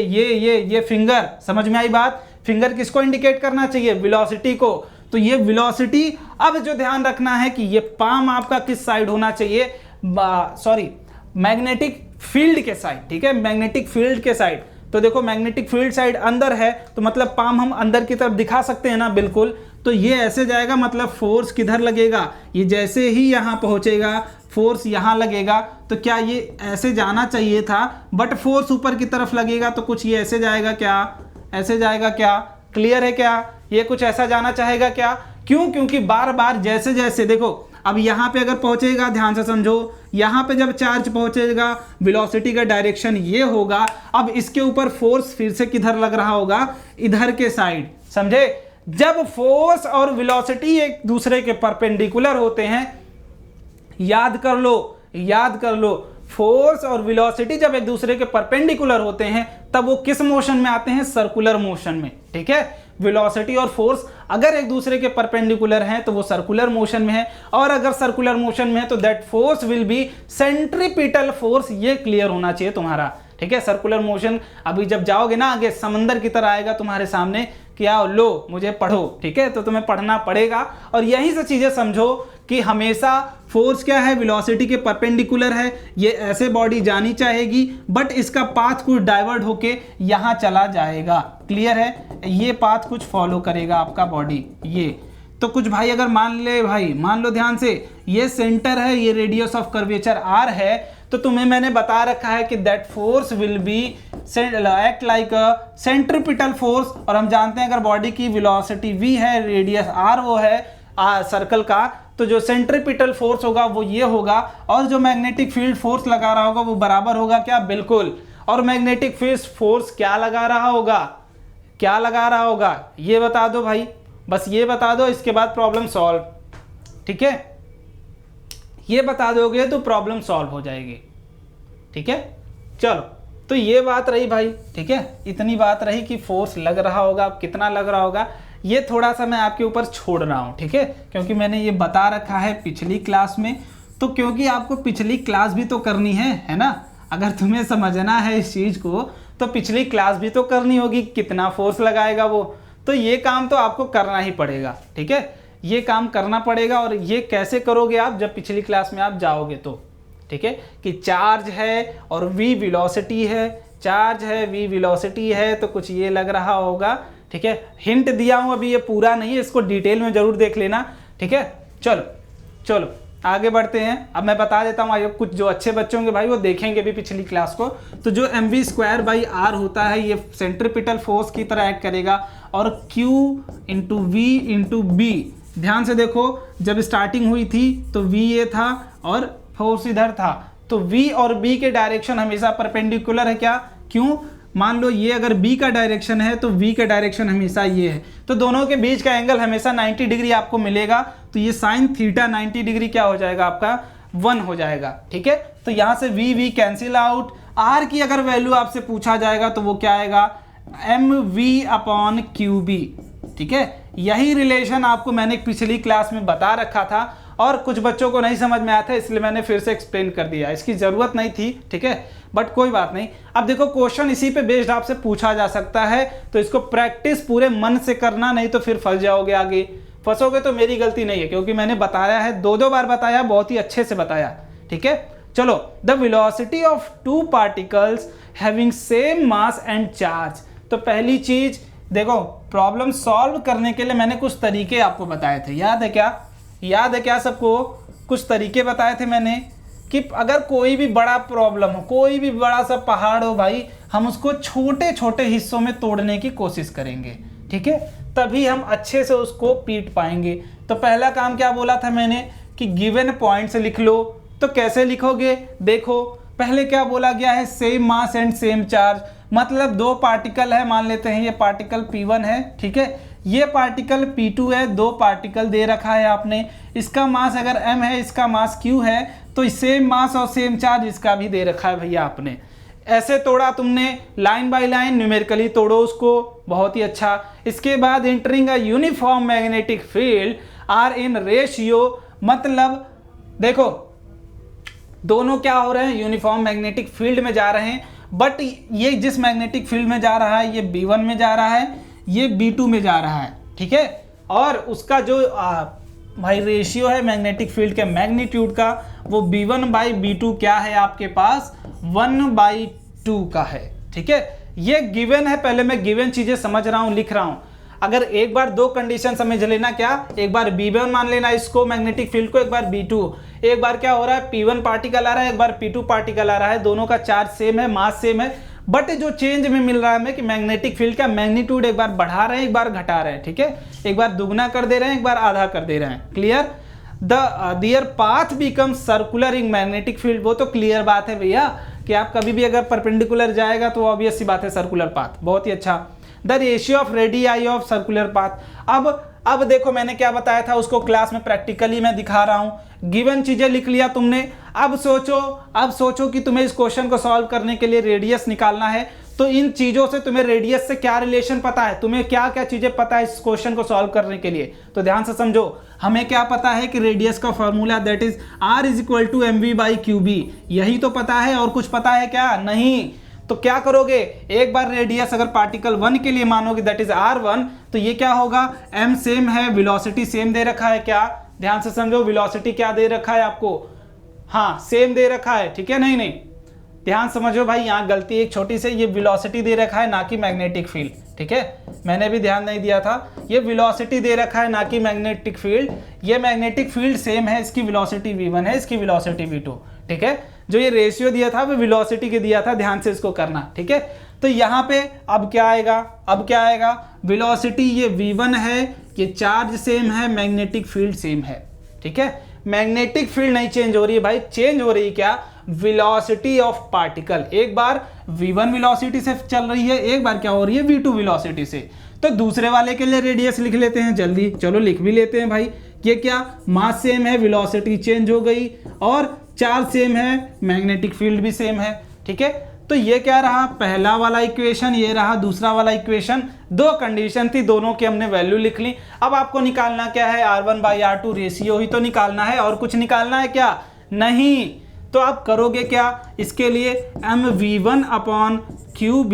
ये फिंगर, समझ में आई बात? फिंगर किसको इंडिकेट करना चाहिए? वेलोसिटी को। तो ये वेलोसिटी, अब जो ध्यान रखना है कि ये पाम आपका किस साइड होना चाहिए? सॉरी, मैग्नेटिक फील्ड के साइड, ठीक है, मैग्नेटिक फील्ड के साइड। तो देखो मैग्नेटिक फील्ड साइड अंदर है, तो मतलब पाम हम अंदर की तरफ दिखा सकते हैं ना, बिल्कुल। तो ये ऐसे जाएगा, मतलब फोर्स किधर लगेगा, ये जैसे ही यहाँ पहुँचेगा फोर्स यहाँ लगेगा, तो क्या ये ऐसे जाना चाहिए था, बट फोर्स ऊपर की तरफ लगेगा, तो कुछ ये ऐसे जाएगा क्या, ऐसे जाएगा क्या, क्लियर है क्या, ये कुछ ऐसा जाना चाहेगा क्या, क्यों, क्योंकि बार बार जैसे जैसे देखो, अब यहाँ पे अगर पहुंचेगा, ध्यान से समझो, यहाँ पे जब चार्ज पहुंचेगा वेलोसिटी का डायरेक्शन ये होगा, अब इसके ऊपर फोर्स फिर से किधर लग रहा होगा, इधर के साइड, समझे। जब फोर्स और वेलोसिटी एक दूसरे के परपेंडिकुलर होते हैं, याद कर लो, फोर्स और वेलोसिटी जब एक दूसरे के परपेंडिकुलर होते हैं तब वो किस मोशन में आते हैं, सर्कुलर मोशन में, ठीक है। वेलोसिटी और फोर्स अगर एक दूसरे के परपेंडिकुलर हैं तो वो सर्कुलर मोशन में है, और अगर सर्कुलर मोशन में है तो that force will be centripetal force, ये क्लियर होना चाहिए तुम्हारा, ठीक है। सर्कुलर मोशन अभी जब जाओगे ना आगे समंदर की तरह आएगा तुम्हारे सामने कि आओ लो मुझे पढ़ो, ठीक है, तो तुम्हें पढ़ना पड़ेगा। और यहीं से चीजें समझो कि हमेशा फोर्स क्या है, वेलोसिटी के परपेंडिकुलर है, ये ऐसे बॉडी जानी चाहेगी, बट इसका पाथ कुछ डाइवर्ट होके यहाँ चला जाएगा, क्लियर है, ये पाथ कुछ फॉलो करेगा आपका बॉडी, ये तो कुछ भाई अगर मान लो ध्यान से, ये सेंटर है, ये रेडियस ऑफ कर्वेचर r है, तो तुम्हें मैंने बता रखा है कि that force will be act like a centripetal force, और हम जानते हैं अगर बॉडी की वेलोसिटी v है, रेडियस r वो है सर्कल का, तो जो सेंट्रीपिटल फोर्स होगा वो ये होगा, और जो मैग्नेटिक फील्ड फोर्स लगा रहा होगा वो बराबर होगा क्या, बिल्कुल। और मैग्नेटिक फील्ड फोर्स क्या लगा रहा होगा, ये बता दो भाई, बस ये बता दो, इसके बाद प्रॉब्लम सॉल्व, ठीक है, ये बता दोगे तो प्रॉब्लम सॉल्व हो जाएगी, ठीक है। चलो, तो ये बात रही भाई, ठीक है, इतनी बात रही कि फोर्स लग रहा होगा, कितना लग रहा होगा, ये थोड़ा सा मैं आपके ऊपर छोड़ रहा हूँ, ठीक है, क्योंकि मैंने ये बता रखा है पिछली क्लास में, तो क्योंकि आपको पिछली क्लास भी तो करनी है ना, अगर तुम्हें समझना है इस चीज़ को तो पिछली क्लास भी तो करनी होगी, कितना फोर्स लगाएगा वो, तो ये काम तो आपको करना ही पड़ेगा, ठीक है, ये काम करना पड़ेगा। और ये कैसे करोगे आप, जब पिछली क्लास में आप जाओगे तो, ठीक है, कि चार्ज है और v वेलोसिटी है, चार्ज है v वेलोसिटी है, तो कुछ ये लग रहा होगा, ठीक है। हिंट दिया हूं, अभी ये पूरा नहीं है, इसको डिटेल में जरूर देख लेना, ठीक है। चलो आगे बढ़ते हैं। अब मैं बता देता हूँ, आइए कुछ जो अच्छे बच्चे होंगे भाई वो देखेंगे भी पिछली क्लास को, तो जो mv²/r होता है ये सेंट्रीपिटल फोर्स की तरह एक्ट करेगा, और q × v × b, ध्यान से देखो, जब स्टार्टिंग हुई थी तो v ये था और फोर्स इधर था, तो v और b के डायरेक्शन हमेशा परपेंडिकुलर है क्या, क्यों, मान लो ये अगर b का डायरेक्शन है तो v का डायरेक्शन हमेशा ये है, तो दोनों के बीच का एंगल हमेशा 90 डिग्री आपको मिलेगा, तो ये साइन थीटा 90 डिग्री क्या हो जाएगा आपका 1 हो जाएगा, ठीक है। तो यहाँ से v कैंसिल आउट, r की अगर वैल्यू आपसे पूछा जाएगा तो वो क्या आएगा, mv/qb, ठीक है। यही रिलेशन आपको मैंने पिछली क्लास में बता रखा था, और कुछ बच्चों को नहीं समझ में आया था इसलिए मैंने फिर से एक्सप्लेन कर दिया, इसकी ज़रूरत नहीं थी, ठीक है, बट कोई बात नहीं। अब देखो क्वेश्चन इसी पे बेस्ड आपसे पूछा जा सकता है, तो इसको प्रैक्टिस पूरे मन से करना, नहीं तो फिर फंस जाओगे, आगे फंसोगे तो मेरी गलती नहीं है, क्योंकि मैंने बताया है, 2 बार बताया, बहुत ही अच्छे से बताया, ठीक है। चलो, the velocity of 2 particles having same mass and charge, तो पहली चीज देखो, प्रॉब्लम सॉल्व करने के लिए मैंने कुछ तरीके आपको बताए थे, याद है क्या सबको, कुछ तरीके बताए थे मैंने, कि अगर कोई भी बड़ा प्रॉब्लम हो, कोई भी बड़ा सा पहाड़ हो भाई, हम उसको छोटे छोटे हिस्सों में तोड़ने की कोशिश करेंगे, ठीक है, तभी हम अच्छे से उसको पीट पाएंगे। तो पहला काम क्या बोला था मैंने, कि गिवन पॉइंट्स लिख लो, तो कैसे लिखोगे, देखो पहले क्या बोला गया है, same mass and same charge, मतलब 2 पार्टिकल है, मान लेते हैं ये पार्टिकल P1 है, ठीक है, ये पार्टिकल P2 है, 2 पार्टिकल दे रखा है आपने, इसका मास अगर m है, इसका मास q है, तो सेम मास और सेम चार्ज इसका भी दे रखा है भैया आपने। ऐसे तोड़ा तुमने, लाइन बाय लाइन न्यूमेरिकली तोड़ो उसको, बहुत ही अच्छा। इसके बाद entering a uniform magnetic field are in ratio, मतलब देखो दोनों क्या हो रहे हैं, यूनिफॉर्म मैग्नेटिक फील्ड में जा रहे हैं, बट ये जिस मैग्नेटिक फील्ड में जा रहा है ये B1 में जा रहा है, ये B2 में जा रहा है, ठीक है, और उसका जो भाई रेशियो है मैग्नेटिक फील्ड के मैग्नीट्यूड का, वो B1/B2 क्या है आपके पास, 1/2 का है, ठीक है। ये गिवन है, पहले मैं गिवन चीजें समझ रहा हूं, लिख रहा हूं। अगर एक बार दो कंडीशन समझ लेना, क्या, एक बार B1 मान लेना इसको मैग्नेटिक फील्ड को, एक बार B2, एक बार क्या हो रहा है P1 पार्टिकल आ रहा है, एक बार P2 पार्टिकल आ रहा है, दोनों का चार्ज सेम है, मास सेम है, बट जो चेंज में मिल रहा है हमें कि मैग्नेटिक फील्ड का मैग्नीट्यूड एक बार बढ़ा रहे हैं, एक बार घटा रहे हैं, ठीक है, एक बार दुगना कर दे रहे हैं, एक बार आधा कर दे रहे हैं। Clear? There path become circular in magnetic field, वो तो क्लियर बात है भैया कि आप कभी भी अगर परपेंडिकुलर जाएगा तो ऑब्वियस सी बात है सर्कुलर पाथ। बहुत ही अच्छा। The ratio of radii of circular path. अब देखो मैंने क्या बताया था उसको क्लास में प्रैक्टिकली मैं दिखा रहा हूं। गिवन चीजें लिख लिया तुमने, अब सोचो कि तुम्हें इस क्वेश्चन को सॉल्व करने के लिए रेडियस निकालना है, तो इन चीजों से तुम्हें रेडियस से क्या रिलेशन पता है, तुम्हें क्या क्या चीजें पता है इस क्वेश्चन को सॉल्व करने के लिए, तो ध्यान से समझो। हमें क्या पता है कि रेडियस का formula that is r is equal to mv/qb, यही तो पता है, और कुछ पता है क्या? नहीं। तो क्या करोगे, एक बार रेडियस अगर पार्टिकल 1 के लिए मानोगे दैट इज r1, तो ये क्या होगा, m सेम है, वेलोसिटी सेम दे रखा है, क्या, ध्यान से समझो, वेलोसिटी क्या दे रखा है आपको, हाँ सेम दे रखा है, ठीक है, नहीं ध्यान समझो भाई, यहाँ गलती एक छोटी से, ये वेलोसिटी दे रखा है ना कि मैग्नेटिक फील्ड, ठीक है, मैंने भी ध्यान नहीं दिया था, ये वेलोसिटी दे रखा है ना कि मैग्नेटिक फील्ड। ये मैग्नेटिक फील्ड सेम है, इसकी वेलोसिटी v1 है, इसकी वेलोसिटी v2, ठीक है, जो ये रेशियो दिया था वो वेलोसिटी के दिया था, ध्यान से इसको करना, ठीक है। तो यहाँ पे अब क्या आएगा, वेलोसिटी ये v1 है, ये चार्ज सेम है, मैग्नेटिक फील्ड सेम है, ठीक है, मैग्नेटिक फील्ड नहीं चेंज हो रही है भाई, चेंज हो रही है क्या, वेलोसिटी ऑफ पार्टिकल। एक बार v1 वेलोसिटी से चल रही है, एक बार क्या हो रही है v2 वेलोसिटी से। तो दूसरे वाले के लिए रेडियस लिख लेते हैं जल्दी, चलो लिख भी लेते हैं भाई। ये क्या, मास सेम है, वेलोसिटी चेंज हो गई, और चार्ज सेम है, मैग्नेटिक फील्ड भी सेम है, ठीक है। तो ये क्या रहा, पहला वाला इक्वेशन, ये रहा दूसरा वाला इक्वेशन। दो कंडीशन थी, दोनों की हमने वैल्यू लिख ली। अब आपको निकालना क्या है, r1/r2 रेशियो ही तो निकालना है, और कुछ निकालना है क्या, नहीं। तो आप करोगे क्या, इसके लिए mv1/qb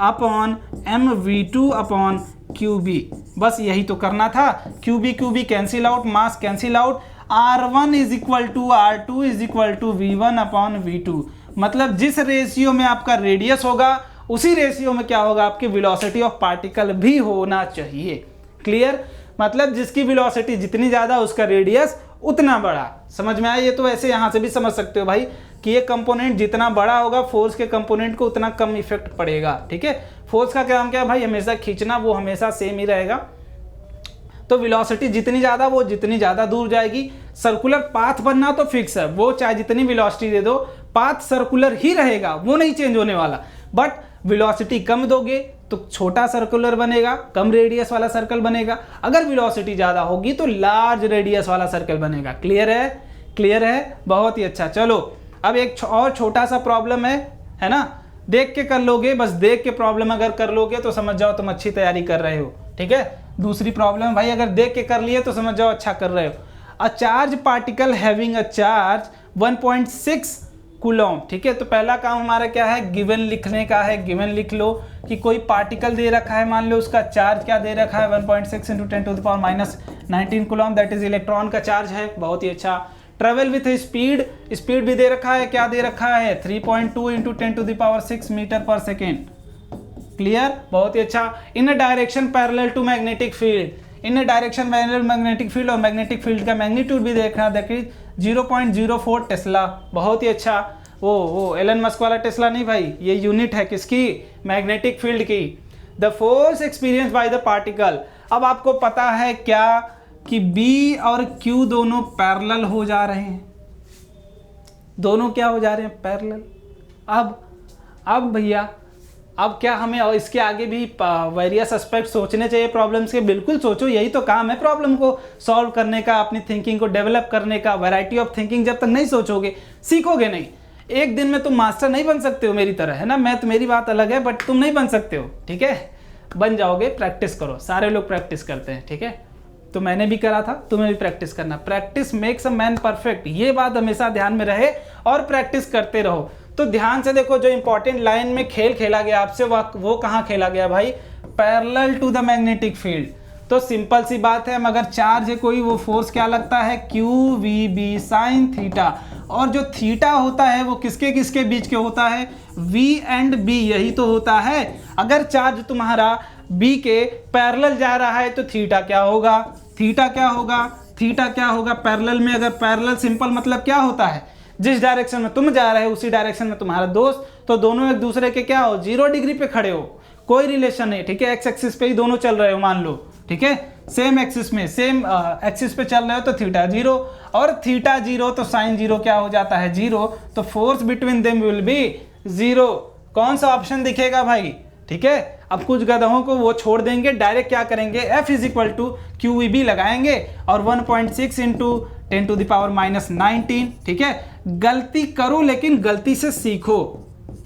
अपॉन mv2/qb, बस यही तो करना था। qb cancel out, mass cancel out, r1 is equal to r2 is equal to v1/v2, मतलब जिस रेशियो में आपका रेडियस होगा उसी रेशियो में क्या होगा, आपकी वेलोसिटी ऑफ पार्टिकल भी होना चाहिए। क्लियर, मतलब जिसकी वेलोसिटी जितनी ज्यादा उसका रेडियस उतना बड़ा। समझ में आया? ये तो ऐसे यहां से भी समझ सकते हो भाई कि ये कंपोनेंट जितना बड़ा होगा फोर्स के कंपोनेंट को उतना कम इफेक्ट पड़ेगा, ठीक है। फोर्स का काम क्या है भाई, हमेशा खींचना, वो हमेशा सेम ही रहेगा। तो वेलोसिटी जितनी ज्यादा वो जितनी ज्यादा दूर जाएगी। सर्कुलर पाथ बनना तो फिक्स है, वो चाहे जितनी वेलोसिटी दे दो पाथ सर्कुलर ही रहेगा, वो नहीं चेंज होने वाला। बट वेलोसिटी कम दोगे तो छोटा सर्कुलर बनेगा, कम रेडियस वाला सर्कल बनेगा। अगर वेलोसिटी ज्यादा होगी तो लार्ज रेडियस वाला सर्कल बनेगा। क्लियर है? क्लियर है, बहुत ही अच्छा। चलो अब एक और छोटा सा प्रॉब्लम है ना, देख के कर लोगे, बस देख के प्रॉब्लम अगर कर लोगे तो समझ जाओ तुम अच्छी तैयारी कर रहे हो, ठीक है। दूसरी प्रॉब्लम भाई अगर देख के कर लिए तो समझ जाओ अच्छा कर रहे हो। A charge particle having a charge 1.6 coulomb, ठीक है। तो पहला काम हमारा क्या है, गिवन लिखने का है। गिवन लिख लो कि कोई पार्टिकल दे रखा है, मान लो उसका चार्ज क्या दे रखा है 1.6 × 10⁻⁻19 कूलम, दैट इज इलेक्ट्रॉन का चार्ज है। बहुत ही अच्छा। ट्रेवल विथ स्पीड, स्पीड भी दे रखा है, क्या दे रखा है 3.2 × 10⁻6 मीटर पर सेकेंड। क्लियर, बहुत ही अच्छा। In a direction parallel to magnetic field, in a direction parallel magnetic field, और मैग्नेटिक फील्ड का मैग्नीट्यूड भी देखना, देखिए 0.04 टेस्ला। बहुत ही अच्छा। वो एलन मस्क वाला टेस्ला नहीं भाई, ये यूनिट है किसकी, मैग्नेटिक फील्ड की। The force experience by the particle. अब आपको पता है क्या कि B और Q दोनों पैरेलल हो जा रहे हैं, दोनों क्या हो जा रहे हैं, पैरेलल। अब भैया अब क्या हमें और इसके आगे भी वेरियस एस्पेक्ट सोचने चाहिए प्रॉब्लम्स के। बिल्कुल सोचो, यही तो काम है प्रॉब्लम को सॉल्व करने का, अपनी थिंकिंग को डेवलप करने का। वैरायटी ऑफ थिंकिंग जब तक नहीं सोचोगे सीखोगे नहीं। एक दिन में तुम मास्टर नहीं बन सकते हो मेरी तरह, है ना। मैं तो, मेरी बात अलग है, बट तुम नहीं बन सकते हो, ठीक है। बन जाओगे, प्रैक्टिस करो, सारे लोग प्रैक्टिस करते हैं, ठीक है। तो मैंने भी करा था, तुम्हें भी प्रैक्टिस करना। Practice makes a man perfect, ये बात हमेशा ध्यान में रहे और प्रैक्टिस करते रहो। तो ध्यान से देखो, जो इंपॉर्टेंट लाइन में खेल खेला गया आपसे वो कहाँ खेला गया भाई, parallel to the magnetic field. तो सिंपल सी बात है, हम अगर चार्ज है कोई, वो फोर्स क्या लगता है, QVB sin थीटा। और जो थीटा होता है वो किसके किसके बीच के होता है, V एंड B, यही तो होता है। अगर चार्ज तुम्हारा बी के पैरेलल जा रहा है तो थीटा क्या होगा, थीटा क्या होगा, थीटा क्या होगा पैरेलल में। अगर पैरेलल सिंपल मतलब क्या होता है, जिस डायरेक्शन में तुम जा रहे हो उसी डायरेक्शन में तुम्हारा दोस्त, तो दोनों एक दूसरे के क्या हो, 0 डिग्री पे खड़े हो, कोई रिलेशन नहीं, ठीक है। एक्स एक्सिस पे ही दोनों चल रहे हो मान लो, ठीक है, सेम एक्सिस में, सेम एक्सिस पे चल रहे हो तो थीटा 0, और थीटा 0 तो साइन 0 क्या हो जाता है 0, तो force between them will be 0। कौन सा ऑप्शन दिखेगा भाई, ठीक है। अब कुछ गधों को वो छोड़ देंगे, डायरेक्ट क्या करेंगे, F is equal to QEB लगाएंगे और 1.6 इंटू 10⁻⁻19, ठीक है। गलती करो लेकिन गलती से सीखो,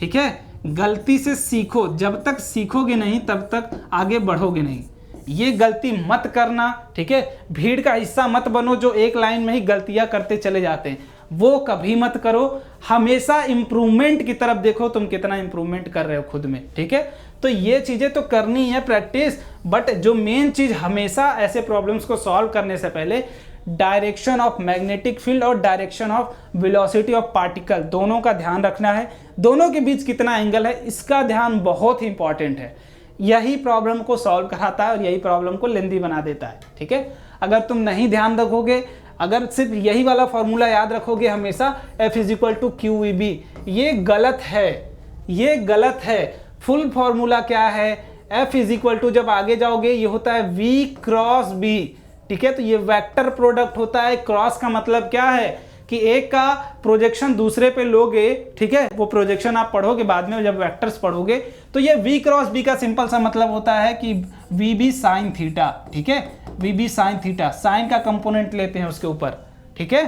ठीक है, गलती से सीखो, जब तक सीखोगे नहीं तब तक आगे बढ़ोगे नहीं। ये गलती मत करना, ठीक है। भीड़ का हिस्सा मत बनो जो एक लाइन में ही गलतियां करते चले जाते हैं, वो कभी मत करो। हमेशा इंप्रूवमेंट की तरफ देखो, तुम कितना इंप्रूवमेंट कर रहे हो खुद में, ठीक है। तो ये चीजें तो करनी है प्रैक्टिस, बट जो मेन चीज हमेशा ऐसे प्रॉब्लम्स को सॉल्व करने से पहले डायरेक्शन ऑफ मैग्नेटिक फील्ड और direction of velocity of particle दोनों का ध्यान रखना है। दोनों के बीच कितना एंगल है इसका ध्यान बहुत ही इंपॉर्टेंट है। यही प्रॉब्लम को सॉल्व कराता है और यही प्रॉब्लम को लेंदी बना देता है, ठीक है। अगर तुम नहीं ध्यान रखोगे, अगर सिर्फ यही वाला फॉर्मूला याद रखोगे हमेशा F is equal to QEB, ये गलत है, ये गलत है। फुल फॉर्मूला क्या है, F इज इक्वल टू, जब आगे जाओगे ये होता है V क्रॉस B, ठीक है। तो ये वेक्टर प्रोडक्ट होता है। क्रॉस का मतलब क्या है कि एक का प्रोजेक्शन दूसरे पे लोगे, ठीक है, वो प्रोजेक्शन आप पढ़ोगे बाद में जब वेक्टर्स पढ़ोगे, तो ये V क्रॉस B का सिंपल सा मतलब होता है कि VB साइन थीटा, ठीक है, VB साइन थीटा, साइन का कंपोनेंट लेते हैं उसके ऊपर, ठीक है।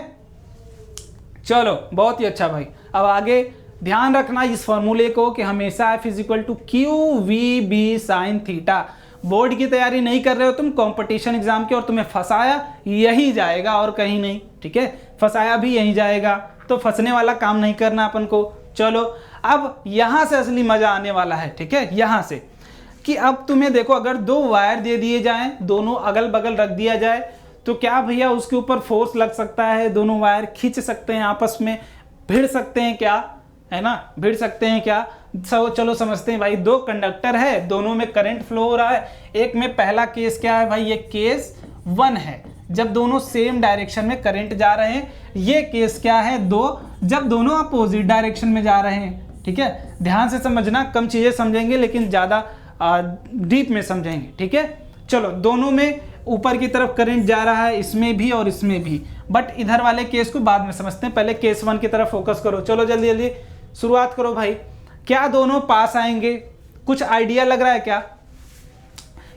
चलो बहुत ही अच्छा भाई। अब आगे ध्यान रखना इस फॉर्मूले को कि हमेशा F is equal to QVB sine theta. Board की तैयारी नहीं कर रहे हो तुम, कंपटीशन एग्जाम के, और तुम्हें फंसाया यही जाएगा और कहीं नहीं, ठीक है, फंसाया भी यहीं जाएगा, तो फंसने वाला काम नहीं करना अपन को। चलो अब यहां से असली मजा आने वाला है, ठीक है, यहां से कि अब तुम्हें देखो, अगर 2 वायर दे दिए जाएं, दोनों अगल बगल रख दिया जाए, तो क्या भैया उसके ऊपर फोर्स लग सकता है, दोनों वायर खींच सकते हैं, आपस में भिड़ सकते हैं क्या, है ना, भिड़ सकते हैं क्या। चलो समझते हैं भाई। 2 कंडक्टर है, दोनों में करंट फ्लो हो रहा है। एक में पहला केस क्या है भाई, ये केस 1 है, जब दोनों सेम डायरेक्शन में करंट जा रहे हैं। ये केस क्या है 2, जब दोनों अपोजिट डायरेक्शन में जा रहे हैं, ठीक है। ध्यान से समझना, कम चीजें समझेंगे लेकिन ज्यादा डीप में समझेंगे, ठीक है। चलो दोनों में ऊपर की तरफ करंट जा रहा है, इसमें भी और इसमें भी, बट इधर वाले केस को बाद में समझते हैं, पहले केस 1 की तरफ फोकस करो। चलो जल्दी जल्दी शुरुआत करो भाई। क्या दोनों पास आएंगे, कुछ आइडिया लग रहा है क्या।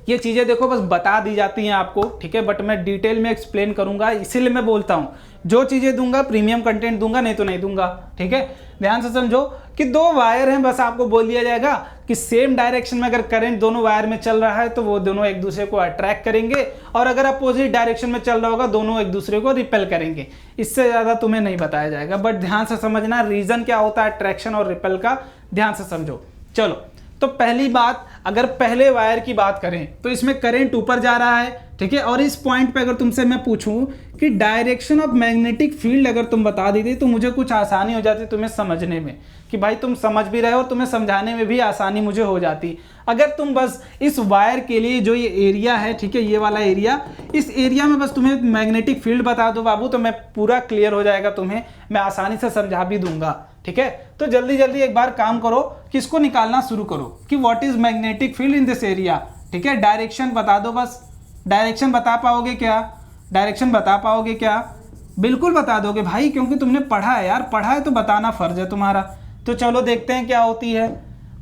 ये चीजें देखो बस बता दी जाती हैं आपको, ठीक है, बट मैं डिटेल में एक्सप्लेन करूंगा, इसीलिए मैं बोलता हूं जो चीजें दूंगा प्रीमियम कंटेंट दूंगा, नहीं तो नहीं दूंगा, ठीक है। ध्यान से समझो कि 2 वायर हैं, बस आपको बोल दिया जाएगा कि सेम डायरेक्शन में अगर करंट दोनों वायर में चल रहा है तो वो दोनों एक दूसरे को अट्रैक्ट करेंगे, और अगर अपोजिट डायरेक्शन में चल रहा होगा दोनों एक दूसरे को रिपेल करेंगे। इससे ज्यादा तुम्हें नहीं बताया जाएगा, बट ध्यान से समझना रीजन क्या होता है अट्रैक्शन और रिपेल का, ध्यान से समझो। चलो तो पहली बात, अगर पहले वायर की बात करें तो इसमें करंट ऊपर जा रहा है, ठीक है, और इस पॉइंट पे अगर तुमसे मैं पूछूं कि डायरेक्शन ऑफ मैग्नेटिक फील्ड अगर तुम बता देते तो मुझे कुछ आसानी हो जाती तुम्हें समझने में, कि भाई तुम समझ भी रहे हो और तुम्हें समझाने में भी आसानी मुझे हो जाती। अगर तुम बस इस वायर के लिए जो ये एरिया है, ठीक है, ये वाला एरिया, इस एरिया में बस तुम्हें मैग्नेटिक फील्ड बता दो बाबू, तो मैं पूरा क्लियर हो जाएगा, तुम्हें मैं आसानी से समझा भी दूंगा, ठीक है। तो जल्दी जल्दी एक बार काम करो कि इसको निकालना शुरू करो कि what is magnetic field in this area, ठीक है। डायरेक्शन बता दो, बस डायरेक्शन बता पाओगे क्या, डायरेक्शन बता पाओगे क्या, बिल्कुल बता दोगे भाई, क्योंकि तुमने पढ़ा है यार, पढ़ा है तो बताना फर्ज है तुम्हारा। तो चलो देखते हैं क्या होती है।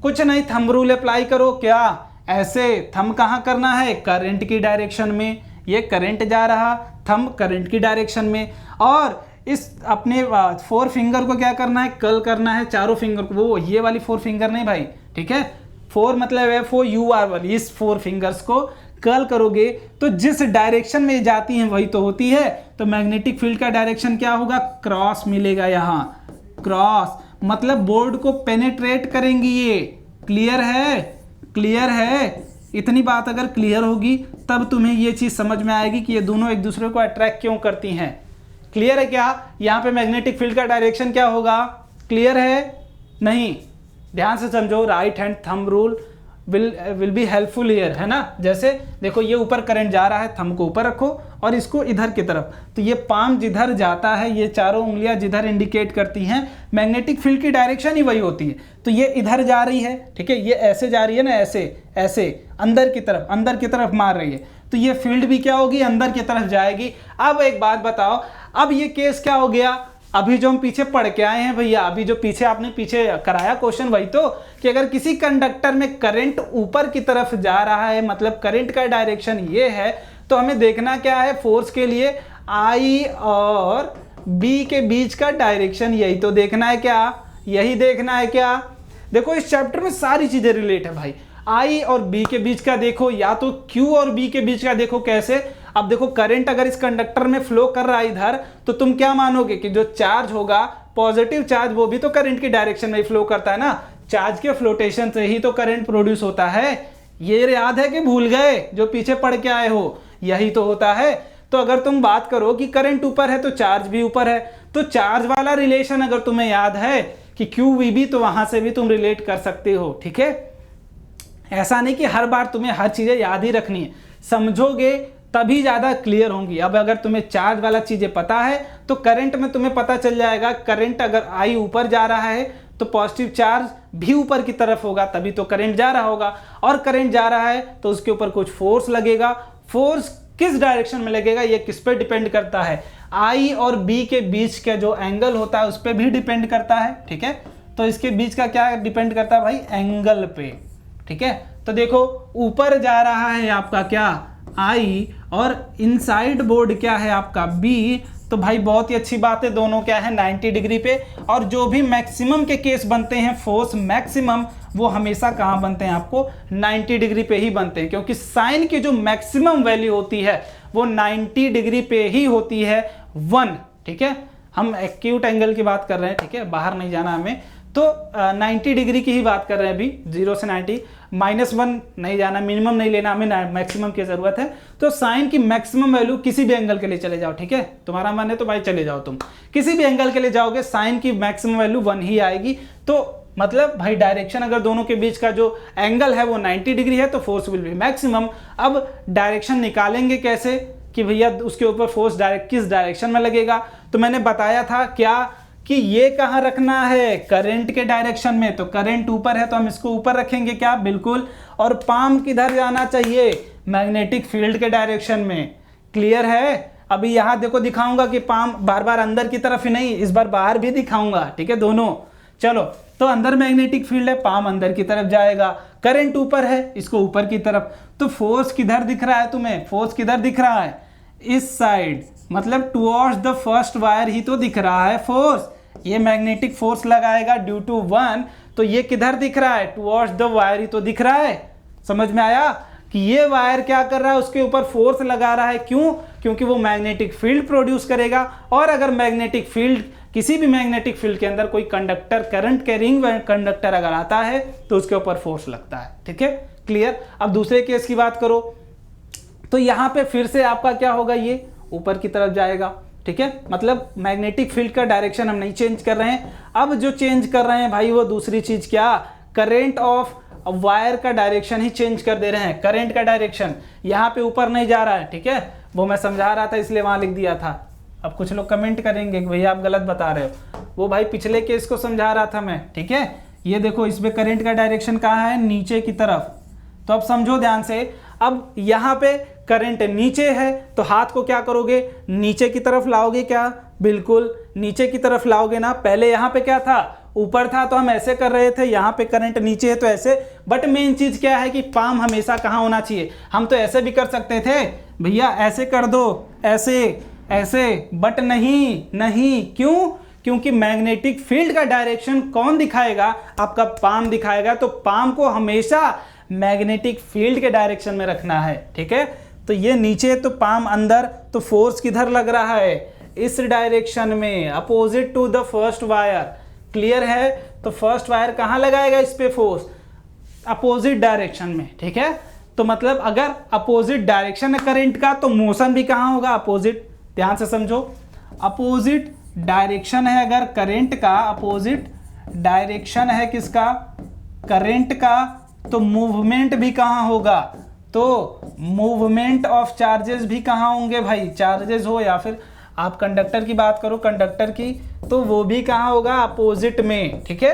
कुछ नहीं, थंब रूल अप्लाई करो। क्या, ऐसे थंब कहाँ करना है, करंट की डायरेक्शन में, ये करंट जा रहा, थंब करंट की डायरेक्शन में, और इस अपने 4 फिंगर को क्या करना है, कर्ल करना है, चारों फिंगर को, वो ये वाली 4 फिंगर नहीं भाई, ठीक है, 4 मतलब FOUR वाली, इस 4 फिंगर्स को कर्ल करोगे तो जिस डायरेक्शन में जाती हैं वही तो होती है। तो मैग्नेटिक फील्ड का डायरेक्शन क्या होगा, क्रॉस मिलेगा, यहाँ क्रॉस मतलब बोर्ड को पेनेट्रेट करेंगी ये। क्लियर है, क्लियर है, इतनी बात अगर क्लियर होगी तब तुम्हें ये चीज समझ में आएगी कि ये दोनों एक दूसरे को अट्रैक्ट क्यों करती हैं। क्लियर है क्या, यहाँ पे मैग्नेटिक फील्ड का डायरेक्शन क्या होगा, क्लियर है नहीं, ध्यान से समझो। Right hand thumb rule, will be helpful here, है ना। जैसे देखो ये ऊपर करंट जा रहा है, थंब को ऊपर रखो और इसको इधर की तरफ, तो ये पाम जिधर जाता है, ये चारों उंगलियां जिधर इंडिकेट करती हैं, मैग्नेटिक फील्ड की डायरेक्शन ही वही होती है। तो ये इधर जा रही है, ठीक है, ये ऐसे जा रही है ना, ऐसे ऐसे अंदर की तरफ मार रही है, तो ये फील्ड भी क्या होगी, अंदर की तरफ जाएगी। अब एक बात बताओ, अब ये केस क्या हो गया, अभी जो हम पीछे पढ़ के आए हैं भैया, अभी जो पीछे आपने कराया क्वेश्चन वही तो, कि अगर किसी कंडक्टर में करंट ऊपर की तरफ जा रहा है, मतलब करंट का डायरेक्शन ये है, तो हमें देखना क्या है, फोर्स के लिए I और B के बीच का डायरेक्शन, यही तो देखना है क्या, यही देखना है क्या। देखो इस चैप्टर में सारी चीजें रिलेट है भाई, I और B के बीच का देखो, या तो Q और B के बीच का देखो। कैसे, अब देखो करंट अगर इस कंडक्टर में फ्लो कर रहा है इधर, तो तुम क्या मानोगे कि जो चार्ज होगा, पॉजिटिव चार्ज, वो भी तो करंट की डायरेक्शन में ही फ्लो करता है ना। चार्ज के फ्लोटेशन से ही तो करंट प्रोड्यूस होता है। ये याद है कि भूल गए, जो पीछे पढ़ के आए हो, यही तो होता है। तो अगर तुम बात करो कि करंट ऊपर है तो चार्ज भी ऊपर है, तो चार्ज वाला रिलेशन अगर तुम्हें याद है कि QVB, तो वहां से भी तुम रिलेट कर सकते हो, ठीक है। ऐसा नहीं कि हर बार तुम्हें हर चीजें याद ही रखनी है, समझोगे तभी ज्यादा क्लियर होंगी। अब अगर तुम्हें चार्ज वाला चीजें पता है तो करंट में तुम्हें पता चल जाएगा, करंट अगर I ऊपर जा रहा है तो पॉजिटिव चार्ज भी ऊपर की तरफ होगा, तभी तो करंट जा रहा होगा। और करंट जा रहा है तो उसके ऊपर कुछ फोर्स लगेगा। फोर्स किस डायरेक्शन में लगेगा, ये किस पे डिपेंड करता है, I और B के बीच का जो एंगल होता है उस पर भी डिपेंड करता है, ठीक है। तो इसके बीच का क्या डिपेंड करता है भाई, एंगल पे, ठीक है। तो देखो ऊपर जा रहा है आपका क्या, I, और इनसाइड बोर्ड क्या है आपका B, तो भाई बहुत ही अच्छी बात है, दोनों क्या है 90 डिग्री पे। और जो भी मैक्सिमम के केस बनते हैं, फोर्स मैक्सिमम, वो हमेशा कहाँ बनते हैं, आपको 90 डिग्री पे ही बनते हैं, क्योंकि साइन की जो मैक्सिमम वैल्यू होती है वो 90 डिग्री पे ही होती है, 1, ठीक है। हम एक्यूट एंगल की बात कर रहे हैं, ठीक है, बाहर नहीं जाना हमें, तो 90 डिग्री की ही बात कर रहे हैं अभी, 0 से 90, -1 नहीं जाना, मिनिमम नहीं लेना हमें, मैक्सिमम की जरूरत है। तो साइन की मैक्सिमम वैल्यू किसी भी एंगल के लिए चले जाओ, ठीक है, तुम्हारा मन है तो भाई चले जाओ, तुम किसी भी एंगल के लिए जाओगे साइन की मैक्सिमम वैल्यू 1 ही आएगी। तो मतलब भाई डायरेक्शन अगर दोनों के बीच का जो एंगल है वो 90 डिग्री है तो फोर्स विल बी मैक्सिमम। अब डायरेक्शन निकालेंगे कैसे कि भैया उसके ऊपर फोर्स किस डायरेक्शन में लगेगा, तो मैंने बताया था क्या कि ये कहाँ रखना है, करंट के डायरेक्शन में। तो करंट ऊपर है तो हम इसको ऊपर रखेंगे क्या, बिल्कुल। और पाम किधर जाना चाहिए, मैग्नेटिक फील्ड के डायरेक्शन में। क्लियर है। अभी यहाँ देखो दिखाऊंगा कि पाम बार बार अंदर की तरफ ही नहीं, इस बार बाहर भी दिखाऊंगा, ठीक है, दोनों। चलो, तो अंदर मैग्नेटिक फील्ड है, पाम अंदर की तरफ जाएगा, करंट ऊपर है, इसको ऊपर की तरफ। तो फोर्स किधर दिख रहा है तुम्हें, फोर्स किधर दिख रहा है, इस साइड, मतलब टुवर्ड्स द फर्स्ट वायर ही तो दिख रहा है फोर्स। ये मैग्नेटिक फोर्स लगाएगा ड्यू टू 1, तो ये किधर दिख रहा है, टुवर्ड्स द वायर ही तो दिख रहा है। समझ में आया कि ये वायर क्या कर रहा है, उसके ऊपर फोर्स लगा रहा है। क्यों, क्योंकि वो मैग्नेटिक फील्ड प्रोड्यूस करेगा। और अगर मैग्नेटिक फील्ड, किसी भी मैग्नेटिक फील्ड के अंदर कोई कंडक्टर, करंट कैरिंग कंडक्टर अगर आता है तो उसके ऊपर फोर्स लगता है, ठीक है, क्लियर। अब दूसरे केस की बात करो, तो यहां पे फिर से आपका क्या होगा, ये ऊपर की तरफ जाएगा, ठीक है, मतलब मैग्नेटिक फील्ड का डायरेक्शन हम नहीं चेंज कर रहे हैं। अब जो चेंज कर रहे हैं भाई वो दूसरी चीज, क्या, करंट ऑफ वायर का डायरेक्शन ही चेंज कर दे रहे हैं। करंट का डायरेक्शन यहाँ पे ऊपर नहीं जा रहा है, ठीक है, वो मैं समझा रहा था इसलिए वहां लिख दिया था। अब कुछ लोग कमेंट करेंगे कि भैया आप गलत बता रहे हो, वो भाई पिछले केस को समझा रहा था मैं, ठीक है। ये देखो इसमें करंट का डायरेक्शन कहाँ है, नीचे की तरफ। तो अब समझो ध्यान से, अब यहाँ पे करंट नीचे है तो हाथ को क्या करोगे, नीचे की तरफ लाओगे क्या, बिल्कुल नीचे की तरफ लाओगे ना। पहले यहाँ पे क्या था, ऊपर था तो हम ऐसे कर रहे थे, यहाँ पे करंट नीचे है तो ऐसे। बट मेन चीज क्या है कि पाम हमेशा कहाँ होना चाहिए, हम तो ऐसे भी कर सकते थे भैया, ऐसे कर दो, ऐसे ऐसे, बट नहीं, क्यों, क्योंकि मैग्नेटिक फील्ड का डायरेक्शन कौन दिखाएगा, आपका पाम दिखाएगा। तो पाम को हमेशा मैग्नेटिक फील्ड के डायरेक्शन में रखना है, ठीक है। तो ये नीचे तो पाम अंदर, तो फोर्स किधर लग रहा है, इस डायरेक्शन में, opposite to the first wire. Clear है। तो फर्स्ट वायर कहाँ लगाएगा इस पे फोर्स, अपोजिट डायरेक्शन में, ठीक है। तो मतलब अगर अपोजिट डायरेक्शन है करंट का तो मोशन भी कहाँ होगा, अपोजिट। ध्यान से समझो, अपोजिट डायरेक्शन है अगर करंट का, अपोजिट डायरेक्शन है किसका, करंट का, तो मूवमेंट भी कहाँ होगा, तो मूवमेंट ऑफ चार्जेस भी कहाँ होंगे भाई, चार्जेस हो या फिर आप कंडक्टर की बात करो, कंडक्टर की, तो वो भी कहाँ होगा, अपोजिट में। ठीक है,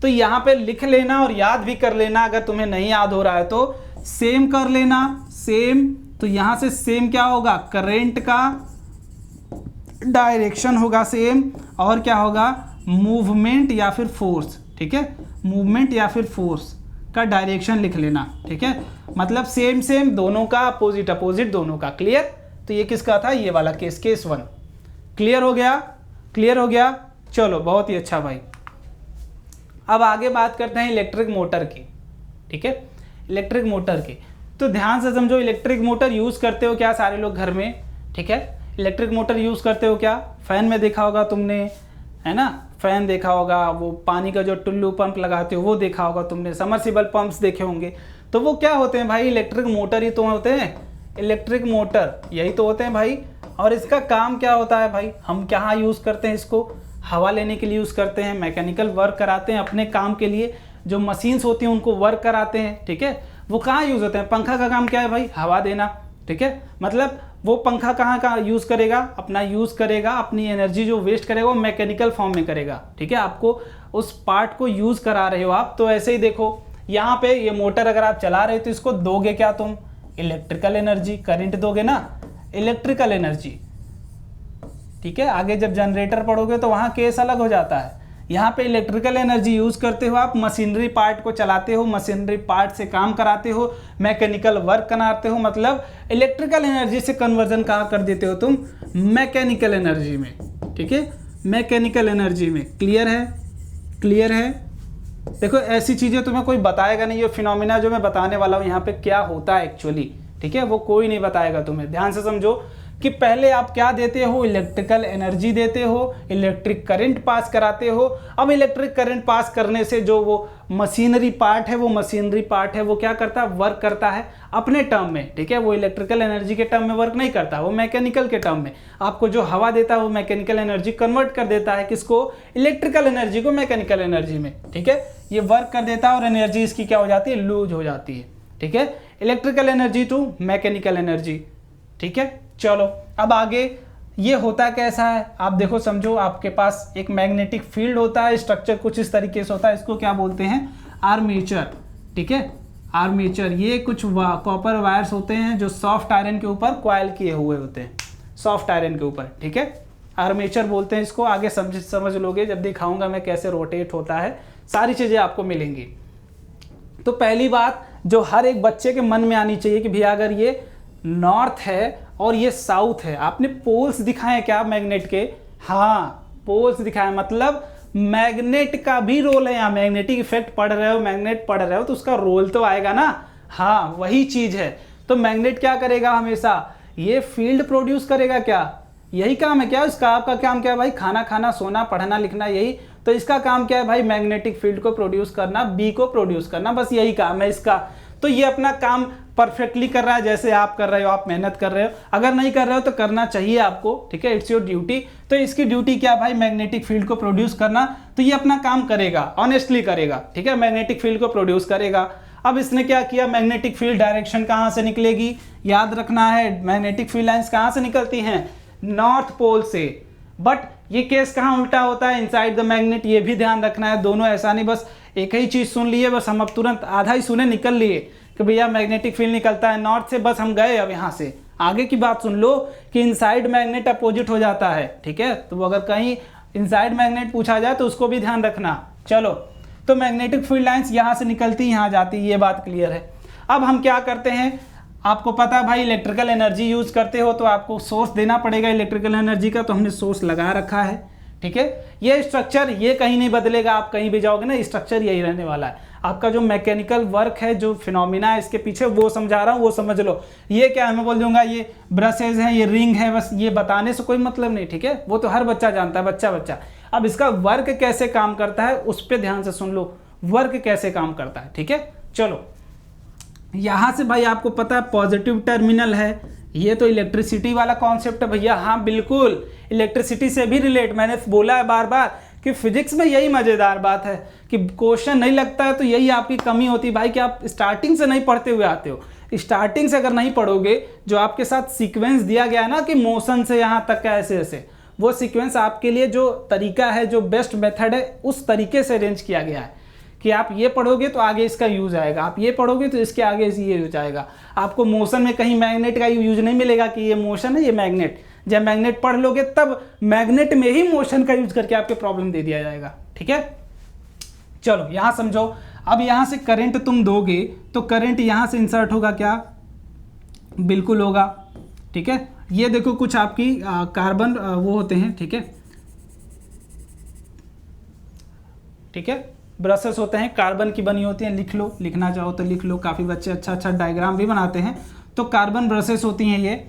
तो यहाँ पे लिख लेना और याद भी कर लेना, अगर तुम्हें नहीं याद हो रहा है तो सेम कर लेना, सेम। तो यहाँ से सेम क्या होगा, करंट का डायरेक्शन होगा सेम, और क्या होगा, मूवमेंट या फिर फोर्स। ठीक है, मूवमेंट या फिर फोर्स का डायरेक्शन लिख लेना। ठीक है, मतलब सेम सेम, दोनों का अपोजिट अपोजिट दोनों का। क्लियर? तो ये किसका था, ये वाला केस, केस 1। क्लियर हो गया, क्लियर हो गया, चलो बहुत ही अच्छा भाई। अब आगे बात करते हैं इलेक्ट्रिक मोटर की। ठीक है, इलेक्ट्रिक मोटर की, तो ध्यान से समझो, इलेक्ट्रिक मोटर यूज़ करते हो क्या सारे लोग घर में। ठीक है, इलेक्ट्रिक मोटर यूज़ करते हो क्या, फैन में देखा होगा तुमने, है ना, फैन देखा होगा, वो पानी का जो टुल्लू पंप लगाते हो वो देखा होगा तुमने, समरसिबल पंप्स देखे होंगे। तो वो क्या होते हैं भाई, इलेक्ट्रिक मोटर ही तो होते हैं, इलेक्ट्रिक मोटर यही तो होते हैं भाई। और इसका काम क्या होता है भाई, हम क्या यूज़ करते हैं इसको, हवा लेने के लिए यूज़ करते हैं, मैकेनिकल वर्क कराते हैं अपने काम के लिए, जो मशीन्स होती हैं उनको वर्क कराते हैं। ठीक है, वो कहाँ यूज़ होते हैं, पंखा का काम क्या है भाई, हवा देना। ठीक है, मतलब वो पंखा कहाँ यूज़ करेगा, अपना यूज़ करेगा, अपनी एनर्जी जो वेस्ट करेगा वो मैकेनिकल फॉर्म में करेगा। ठीक है, आपको उस पार्ट को यूज़ करा रहे हो आप। तो ऐसे ही देखो यहाँ पे ये मोटर अगर आप चला रहे हो तो इसको दोगे क्या तुम, इलेक्ट्रिकल एनर्जी, करंट दोगे ना, इलेक्ट्रिकल एनर्जी। ठीक है, आगे जब जनरेटर पढ़ोगे तो वहाँ केस अलग हो जाता है। यहाँ पे इलेक्ट्रिकल एनर्जी यूज़ करते हो आप, मशीनरी पार्ट को चलाते हो, मशीनरी पार्ट से काम कराते हो, मैकेनिकल वर्क कराते हो, मतलब इलेक्ट्रिकल एनर्जी से कन्वर्जन कहाँ कर देते हो तुम, मैकेनिकल एनर्जी में। ठीक है, मैकेनिकल एनर्जी में। क्लियर है, क्लियर है। देखो ऐसी चीज़ें तुम्हें कोई बताएगा नहीं, ये फिनोमिना जो मैं बताने वाला हूँ यहाँ पे क्या होता है एक्चुअली। ठीक है, वो कोई नहीं बताएगा तुम्हें। ध्यान से समझो कि पहले आप क्या देते हो, इलेक्ट्रिकल एनर्जी देते हो, इलेक्ट्रिक करंट पास कराते हो। अब इलेक्ट्रिक करंट पास करने से जो वो मशीनरी पार्ट है, वो मशीनरी पार्ट है वो क्या करता है, वर्क करता है अपने टर्म में। ठीक है, वो इलेक्ट्रिकल एनर्जी के टर्म में वर्क नहीं करता, वो मैकेनिकल के टर्म में। आपको जो हवा देता है वो मैकेनिकल एनर्जी कन्वर्ट कर देता है, किसको, इलेक्ट्रिकल एनर्जी को मैकेनिकल एनर्जी में। ठीक है, ये वर्क कर देता है और एनर्जी इसकी क्या हो जाती है, लूज हो जाती है। ठीक है, electrical energy to mechanical energy. ठीक है, चलो अब आगे ये होता कैसा है, आप देखो समझो, आपके पास एक मैग्नेटिक फील्ड होता है, स्ट्रक्चर कुछ इस तरीके से होता है, इसको क्या बोलते हैं, आर्मेचर। ठीक है, आर्मेचर, ये कुछ कॉपर वायर्स होते हैं जो सॉफ्ट आयरन के ऊपर कॉइल किए हुए होते हैं, सॉफ्ट आयरन के ऊपर। ठीक है, आर्मेचर बोलते हैं इसको, आगे समझ लोगे जब दिखाऊंगा मैं कैसे रोटेट होता है, सारी चीज़ें आपको मिलेंगी। तो पहली बात जो हर एक बच्चे के मन में आनी चाहिए कि भैया अगर ये नॉर्थ है और ये साउथ है, आपने पोल्स दिखाए क्या मैग्नेट के, हाँ पोल्स दिखाए, मतलब मैग्नेट का भी रोल है यहाँ। मैग्नेटिक इफेक्ट पढ़ रहे हो, मैग्नेट पढ़ रहे हो तो उसका रोल तो आएगा ना, हाँ वही चीज़ है। तो मैग्नेट क्या करेगा हमेशा, ये फील्ड प्रोड्यूस करेगा, क्या यही काम है क्या इसका, आपका काम क्या है भाई, खाना खाना, सोना, पढ़ना, लिखना, यही तो इसका काम क्या है भाई, मैग्नेटिक फील्ड को प्रोड्यूस करना, बी को प्रोड्यूस करना, बस यही काम है इसका। तो ये अपना काम परफेक्टली कर रहा है, जैसे आप कर रहे हो, आप मेहनत कर रहे हो, अगर नहीं कर रहे हो तो करना चाहिए आपको। ठीक है, इट्स योर ड्यूटी। तो इसकी ड्यूटी क्या भाई, मैग्नेटिक फील्ड को प्रोड्यूस करना, तो ये अपना काम करेगा, ऑनेस्टली करेगा। ठीक है, मैग्नेटिक फील्ड को प्रोड्यूस करेगा। अब इसने क्या किया, मैग्नेटिक फील्ड डायरेक्शन कहाँ से निकलेगी, याद रखना है, मैग्नेटिक फील्ड लाइंस कहाँ से निकलती हैं, नॉर्थ पोल से। बट ये केस कहाँ उल्टा होता है, इनसाइड द मैग्नेट, ये भी ध्यान रखना है। दोनों ऐसा नहीं बस एक ही चीज़ सुन लिए, बस हम अब तुरंत आधा ही सुने निकल लिए कि भैया मैग्नेटिक फील्ड निकलता है नॉर्थ से, बस हम गए। अब यहाँ से आगे की बात सुन लो कि इनसाइड मैग्नेट अपोजिट हो जाता है। ठीक है, तो अगर कहीं इनसाइड मैग्नेट पूछा जाए तो उसको भी ध्यान रखना। चलो, तो मैग्नेटिक फील्ड लाइंस यहाँ से निकलती, यहाँ जाती, ये बात क्लियर है। अब हम क्या करते हैं, आपको पता है भाई इलेक्ट्रिकल एनर्जी यूज करते हो तो आपको सोर्स देना पड़ेगा इलेक्ट्रिकल एनर्जी का, तो हमने सोर्स लगा रखा है। ठीक है, ये स्ट्रक्चर ये कहीं नहीं बदलेगा, आप कहीं भी जाओगे ना स्ट्रक्चर यही रहने वाला है। आपका जो मैकेनिकल वर्क है, जो फिनोमिना है इसके पीछे, वो समझा रहा हूँ, वो समझ लो। ये क्या है, मैं बोल दूंगा ये ब्रशेज हैं, ये रिंग है, बस ये बताने से कोई मतलब नहीं। ठीक है, वो तो हर बच्चा जानता है, बच्चा। अब इसका वर्क कैसे काम करता है उस पर ध्यान से सुन लो, वर्क कैसे काम करता है। ठीक है, चलो यहाँ से भाई आपको पता है पॉजिटिव टर्मिनल है, ये तो इलेक्ट्रिसिटी वाला कॉन्सेप्ट है भैया। हाँ बिल्कुल, इलेक्ट्रिसिटी से भी रिलेट, मैंने बोला है बार बार कि फिजिक्स में यही मज़ेदार बात है कि क्वेश्चन नहीं लगता है, तो यही आपकी कमी होती है भाई कि आप स्टार्टिंग से नहीं पढ़ते हुए आते हो। स्टार्टिंग से अगर नहीं पढ़ोगे, जो आपके साथ सीक्वेंस दिया गया है ना कि मोशन से यहाँ तक का ऐसे ऐसे, वो सीक्वेंस आपके लिए जो तरीका है, जो बेस्ट मेथड है, उस तरीके से अरेंज किया गया है कि आप ये पढ़ोगे तो आगे इसका यूज आएगा, आप ये पढ़ोगे तो इसके आगे ये यूज आएगा। आपको मोशन में कहीं मैग्नेट का यूज नहीं मिलेगा कि ये मोशन है, ये मैग्नेट। जब मैग्नेट पढ़ लोगे तब मैग्नेट में ही मोशन का यूज करके आपके प्रॉब्लम दे दिया जाएगा। ठीक है, चलो यहां समझो। अब यहां से करंट तुम दोगे तो करंट यहां से इंसर्ट होगा क्या? बिल्कुल होगा। ठीक है, ये देखो कुछ आपकी कार्बन वो होते हैं। ठीक है, ठीक है, ब्रशेस होते हैं, कार्बन की बनी होती हैं। लिख लो, लिखना चाहो तो लिख लो। काफ़ी बच्चे अच्छा अच्छा डायग्राम भी बनाते हैं। तो कार्बन ब्रशेस होती हैं ये।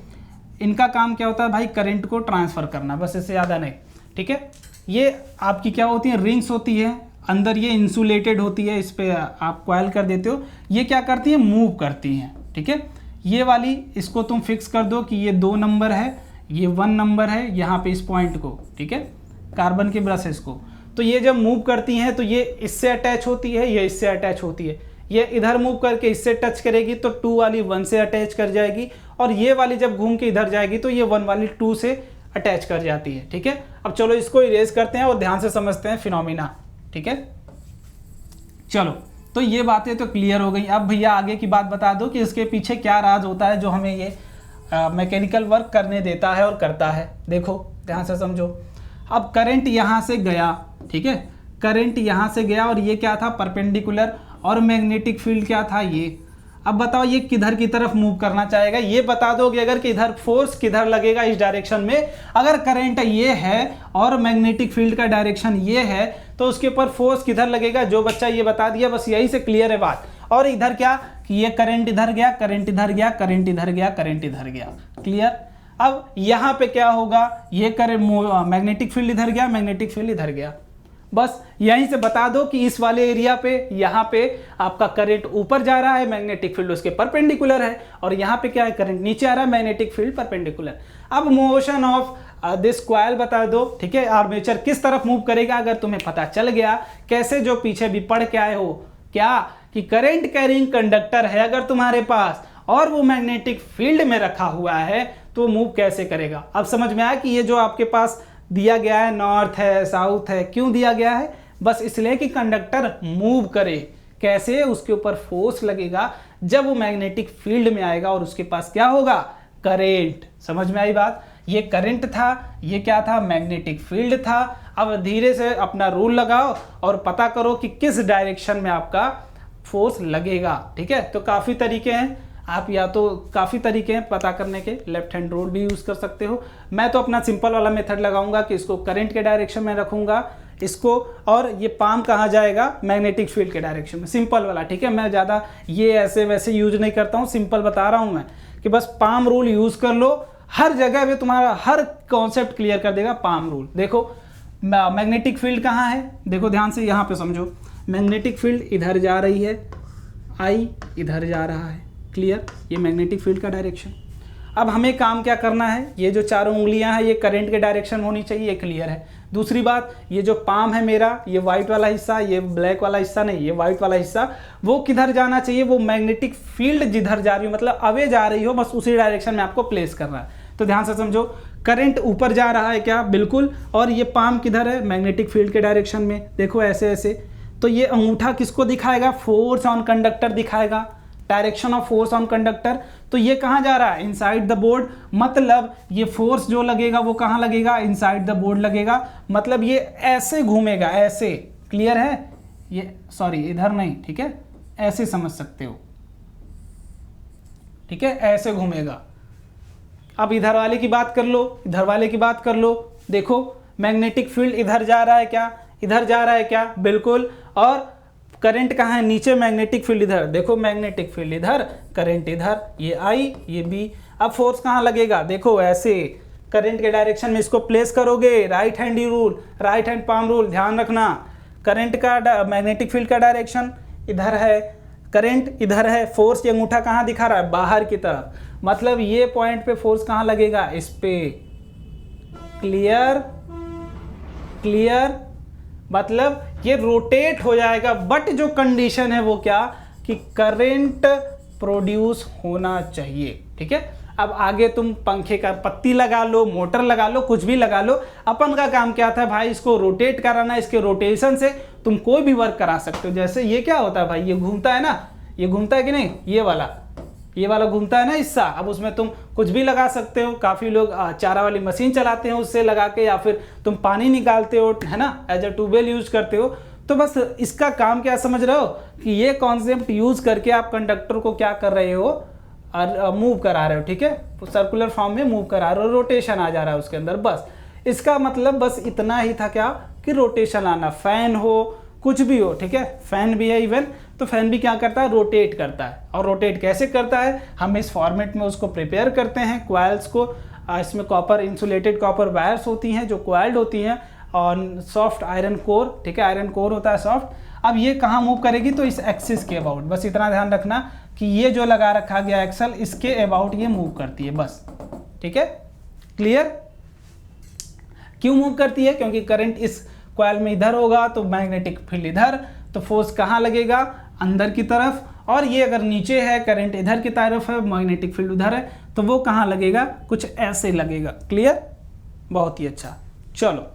इनका काम क्या होता है भाई? करंट को ट्रांसफ़र करना, बस इससे ज़्यादा नहीं। ठीक है, ये आपकी क्या होती है? रिंग्स होती है, अंदर ये इंसुलेटेड होती है, इस पर आप कॉइल कर देते हो। ये क्या करती है? मूव करती हैं। ठीक है, ये वाली इसको तुम फिक्स कर दो कि ये 2 नंबर है, ये 1 नंबर है यहाँ पे इस पॉइंट को। ठीक है, कार्बन के ब्रशेस को। तो ये जब मूव करती हैं तो ये इससे अटैच होती है, ये इससे अटैच होती है। ये इधर मूव करके इससे टच करेगी तो 2 वाली 1 से अटैच कर जाएगी, और ये वाली जब घूम के इधर जाएगी तो ये 1 वाली 2 से अटैच कर जाती है। ठीक है, अब चलो इसको इरेज करते हैं और ध्यान से समझते हैं फिनोमिना। ठीक है, चलो तो ये बातें तो क्लियर हो गई। अब भैया आगे की बात बता दो कि इसके पीछे क्या राज होता है जो हमें ये मैकेनिकल वर्क करने देता है और करता है। देखो ध्यान से समझो। अब करंट यहाँ से गया, ठीक है, करंट यहाँ से गया और ये क्या था? परपेंडिकुलर, और मैग्नेटिक फील्ड क्या था? ये। अब बताओ ये किधर की तरफ मूव करना चाहेगा? ये बता दोगे अगर कि इधर फोर्स किधर लगेगा इस डायरेक्शन में। अगर करंट ये है और मैग्नेटिक फील्ड का डायरेक्शन ये है तो उसके ऊपर फोर्स किधर लगेगा? जो बच्चा ये बता दिया बस यही से क्लियर है बात। और इधर क्या कि ये करंट इधर गया, करंट इधर गया, करंट इधर गया, करंट इधर गया। क्लियर? अब यहाँ पे क्या होगा? ये मैग्नेटिक फील्ड इधर गया, मैग्नेटिक फील्ड इधर गया। बस यहीं से बता दो कि इस वाले एरिया पे यहाँ पे आपका करंट ऊपर जा रहा है, मैग्नेटिक फील्ड उसके परपेंडिकुलर है, और यहाँ पे क्या है? करंट नीचे आ रहा है, मैग्नेटिक फील्ड परपेंडिकुलर। अब मोशन ऑफ दिस कॉइल बता दो। ठीक है, आर्मेचर किस तरफ मूव करेगा अगर तुम्हें पता चल गया, कैसे जो पीछे भी पढ़ के आए हो क्या कि करंट कैरिंग कंडक्टर है अगर तुम्हारे पास और वो मैग्नेटिक फील्ड में रखा हुआ है तो मूव कैसे करेगा। अब समझ में आया कि ये जो आपके पास दिया गया है, नॉर्थ है, साउथ है, क्यों दिया गया है? बस इसलिए कि कंडक्टर मूव करे। कैसे? उसके ऊपर फोर्स लगेगा जब वो मैग्नेटिक फील्ड में आएगा और उसके पास क्या होगा? करंट। समझ में आई बात? ये करंट था, ये क्या था? मैग्नेटिक फील्ड था। अब धीरे से अपना रूल लगाओ और पता करो कि किस डायरेक्शन में आपका फोर्स लगेगा। ठीक है, तो काफ़ी तरीके हैं, आप या तो काफ़ी तरीके हैं पता करने के, लेफ्ट हैंड रूल भी यूज़ कर सकते हो। मैं तो अपना सिंपल वाला मेथड लगाऊंगा कि इसको करंट के डायरेक्शन में रखूंगा इसको, और ये पाम कहाँ जाएगा? मैग्नेटिक फील्ड के डायरेक्शन में, सिंपल वाला। ठीक है, मैं ज़्यादा ये ऐसे वैसे यूज नहीं करता हूँ, सिंपल बता रहा हूँ मैं कि बस पाम रूल यूज़ कर लो, हर जगह पे तुम्हारा हर कॉन्सेप्ट क्लियर कर देगा पाम रूल। देखो मैग्नेटिक फील्ड कहाँ है? देखो ध्यान से यहाँ पे समझो। मैग्नेटिक फील्ड इधर जा रही है, आई इधर जा रहा है। क्लियर? ये मैग्नेटिक फील्ड का डायरेक्शन। अब हमें काम क्या करना है? ये जो चारों उंगलियां हैं ये करंट के डायरेक्शन होनी चाहिए, ये क्लियर है। दूसरी बात, ये जो पाम है मेरा, ये वाइट वाला हिस्सा, ये ब्लैक वाला हिस्सा नहीं, ये वाइट वाला हिस्सा, वो किधर जाना चाहिए? वो मैग्नेटिक फील्ड जिधर जा रही हो, मतलब अवे जा रही हो, बस उसी डायरेक्शन में आपको प्लेस करना है। तो ध्यान से समझो, करंट ऊपर जा रहा है क्या? बिल्कुल। और ये पाम किधर है? मैग्नेटिक फील्ड के डायरेक्शन में। देखो ऐसे ऐसे। तो ये अंगूठा किसको दिखाएगा? फोर्स ऑन कंडक्टर दिखाएगा, direction of force on conductor. तो ये कहाँ जा रहा है? Inside the board. मतलब ये फोर्स जो लगेगा वो कहाँ लगेगा? इनसाइड द बोर्ड लगेगा। मतलब ये ऐसे घूमेगा, ऐसे। क्लियर है? ये सॉरी इधर नहीं, ठीक है, ऐसे समझ सकते हो। ठीक है, ऐसे घूमेगा। अब इधर वाले की बात कर लो, इधर वाले की बात कर लो। देखो मैग्नेटिक फील्ड इधर जा रहा है क्या? इधर जा रहा है क्या? बिल्कुल। और करंट कहाँ है? नीचे। मैग्नेटिक फील्ड इधर। देखो मैग्नेटिक फील्ड इधर, करंट इधर, ये आई ये बी। अब फोर्स कहाँ लगेगा? देखो ऐसे करंट के डायरेक्शन में इसको प्लेस करोगे। Right hand rule, right hand palm rule ध्यान रखना। करंट का मैग्नेटिक फील्ड का डायरेक्शन इधर है, करंट इधर है, फोर्स ये अंगूठा कहाँ दिखा रहा है? बाहर की तरफ। मतलब ये पॉइंट पे फोर्स कहाँ लगेगा? इस पे। क्लियर? क्लियर? मतलब ये रोटेट हो जाएगा, बट जो कंडीशन है वो क्या, कि करंट प्रोड्यूस होना चाहिए। ठीक है, अब आगे तुम पंखे का पत्ती लगा लो, मोटर लगा लो, कुछ भी लगा लो, अपन का काम क्या था भाई, इसको रोटेट कराना। इसके रोटेशन से तुम कोई भी वर्क करा सकते हो। जैसे ये क्या होता है भाई, ये घूमता है ना, ये घूमता है कि नहीं, ये वाला घूमता है ना हिस्सा। अब उसमें तुम कुछ भी लगा सकते हो। काफ़ी लोग चारा वाली मशीन चलाते हैं उससे लगा के, या फिर तुम पानी निकालते हो, है ना, एज अ ट्यूबवेल यूज करते हो। तो बस इसका काम क्या समझ रहे हो, कि ये कॉन्सेप्ट यूज करके आप कंडक्टर को क्या कर रहे हो, और मूव करा रहे हो। ठीक है, सर्कुलर फॉर्म में मूव करा रहे हो, रोटेशन आ जा रहा है उसके अंदर। बस इसका मतलब बस इतना ही था, क्या, कि रोटेशन आना। फैन हो, कुछ भी हो, ठीक है, फैन भी है इवन, तो फैन भी क्या करता है, रोटेट करता है। और रोटेट कैसे करता है, हम इस फॉर्मेट में उसको प्रिपेयर करते हैं, क्वाइल्स को। इसमें कॉपर, इंसुलेटेड कॉपर वायर्स होती हैं जो क्वाइल्ड होती हैं, और सॉफ्ट आयरन कोर। ठीक है, आयरन कोर होता है सॉफ्ट। अब ये कहाँ मूव करेगी, तो इस एक्सिस के अबाउट। बस इतना ध्यान रखना कि ये जो लगा रखा गया एक्सल, इसके अबाउट ये मूव करती है बस। ठीक है, क्लियर। क्यों मूव करती है, क्योंकि करंट इस कॉइल में इधर होगा तो मैग्नेटिक फील्ड इधर, तो फोर्स कहाँ लगेगा, अंदर की तरफ। और ये अगर नीचे है, करंट इधर की तरफ है, मैग्नेटिक फील्ड उधर है, तो वो कहाँ लगेगा, कुछ ऐसे लगेगा। क्लियर, बहुत ही अच्छा। चलो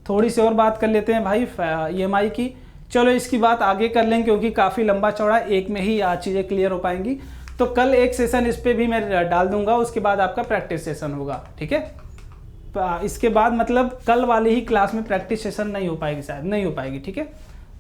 थोड़ी सी और बात कर लेते हैं भाई EMI की। चलो इसकी बात आगे कर लेंगे, क्योंकि काफ़ी लंबा चौड़ा, एक में ही चीज़ें क्लियर हो पाएंगी। तो कल एक सेशन इस पर भी मैं डाल दूंगा, उसके बाद आपका प्रैक्टिस सेशन होगा। ठीक है, इसके बाद मतलब कल वाली ही क्लास में प्रैक्टिस सेशन नहीं हो पाएगी, शायद नहीं हो पाएगी। ठीक है,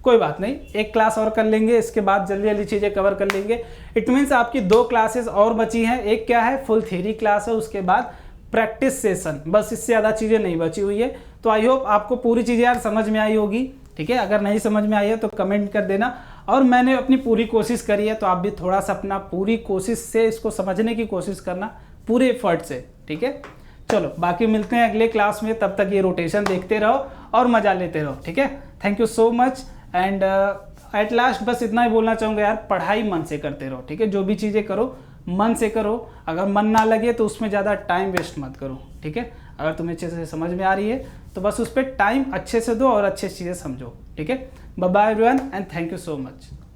कोई बात नहीं, एक क्लास और कर लेंगे, इसके बाद जल्दी जल्दी चीज़ें कवर कर लेंगे। इट मीन्स आपकी 2 क्लासेस और बची हैं। एक क्या है, फुल थ्योरी क्लास है, उसके बाद प्रैक्टिस सेशन, बस इससे ज़्यादा चीज़ें नहीं बची हुई है। तो आई होप आपको पूरी चीज़ें यार समझ में आई होगी। ठीक है, अगर नहीं समझ में आई है तो कमेंट कर देना। और मैंने अपनी पूरी कोशिश करी है, तो आप भी थोड़ा सा अपना पूरी कोशिश से इसको समझने की कोशिश करना, पूरे एफर्ट से। ठीक है, चलो बाकी मिलते हैं अगले क्लास में। तब तक ये रोटेशन देखते रहो और मज़ा लेते रहो। ठीक है, thank you so much. And at last बस इतना ही बोलना चाहूँगा यार, पढ़ाई मन से करते रहो। ठीक है, जो भी चीज़ें करो मन से करो। अगर मन ना लगे तो उसमें ज़्यादा टाइम वेस्ट मत करो। ठीक है, अगर तुम्हें अच्छे से समझ में आ रही है तो बस उस पर टाइम अच्छे से दो और अच्छे चीज़ें समझो। ठीक है, bye bye everyone and thank you so much.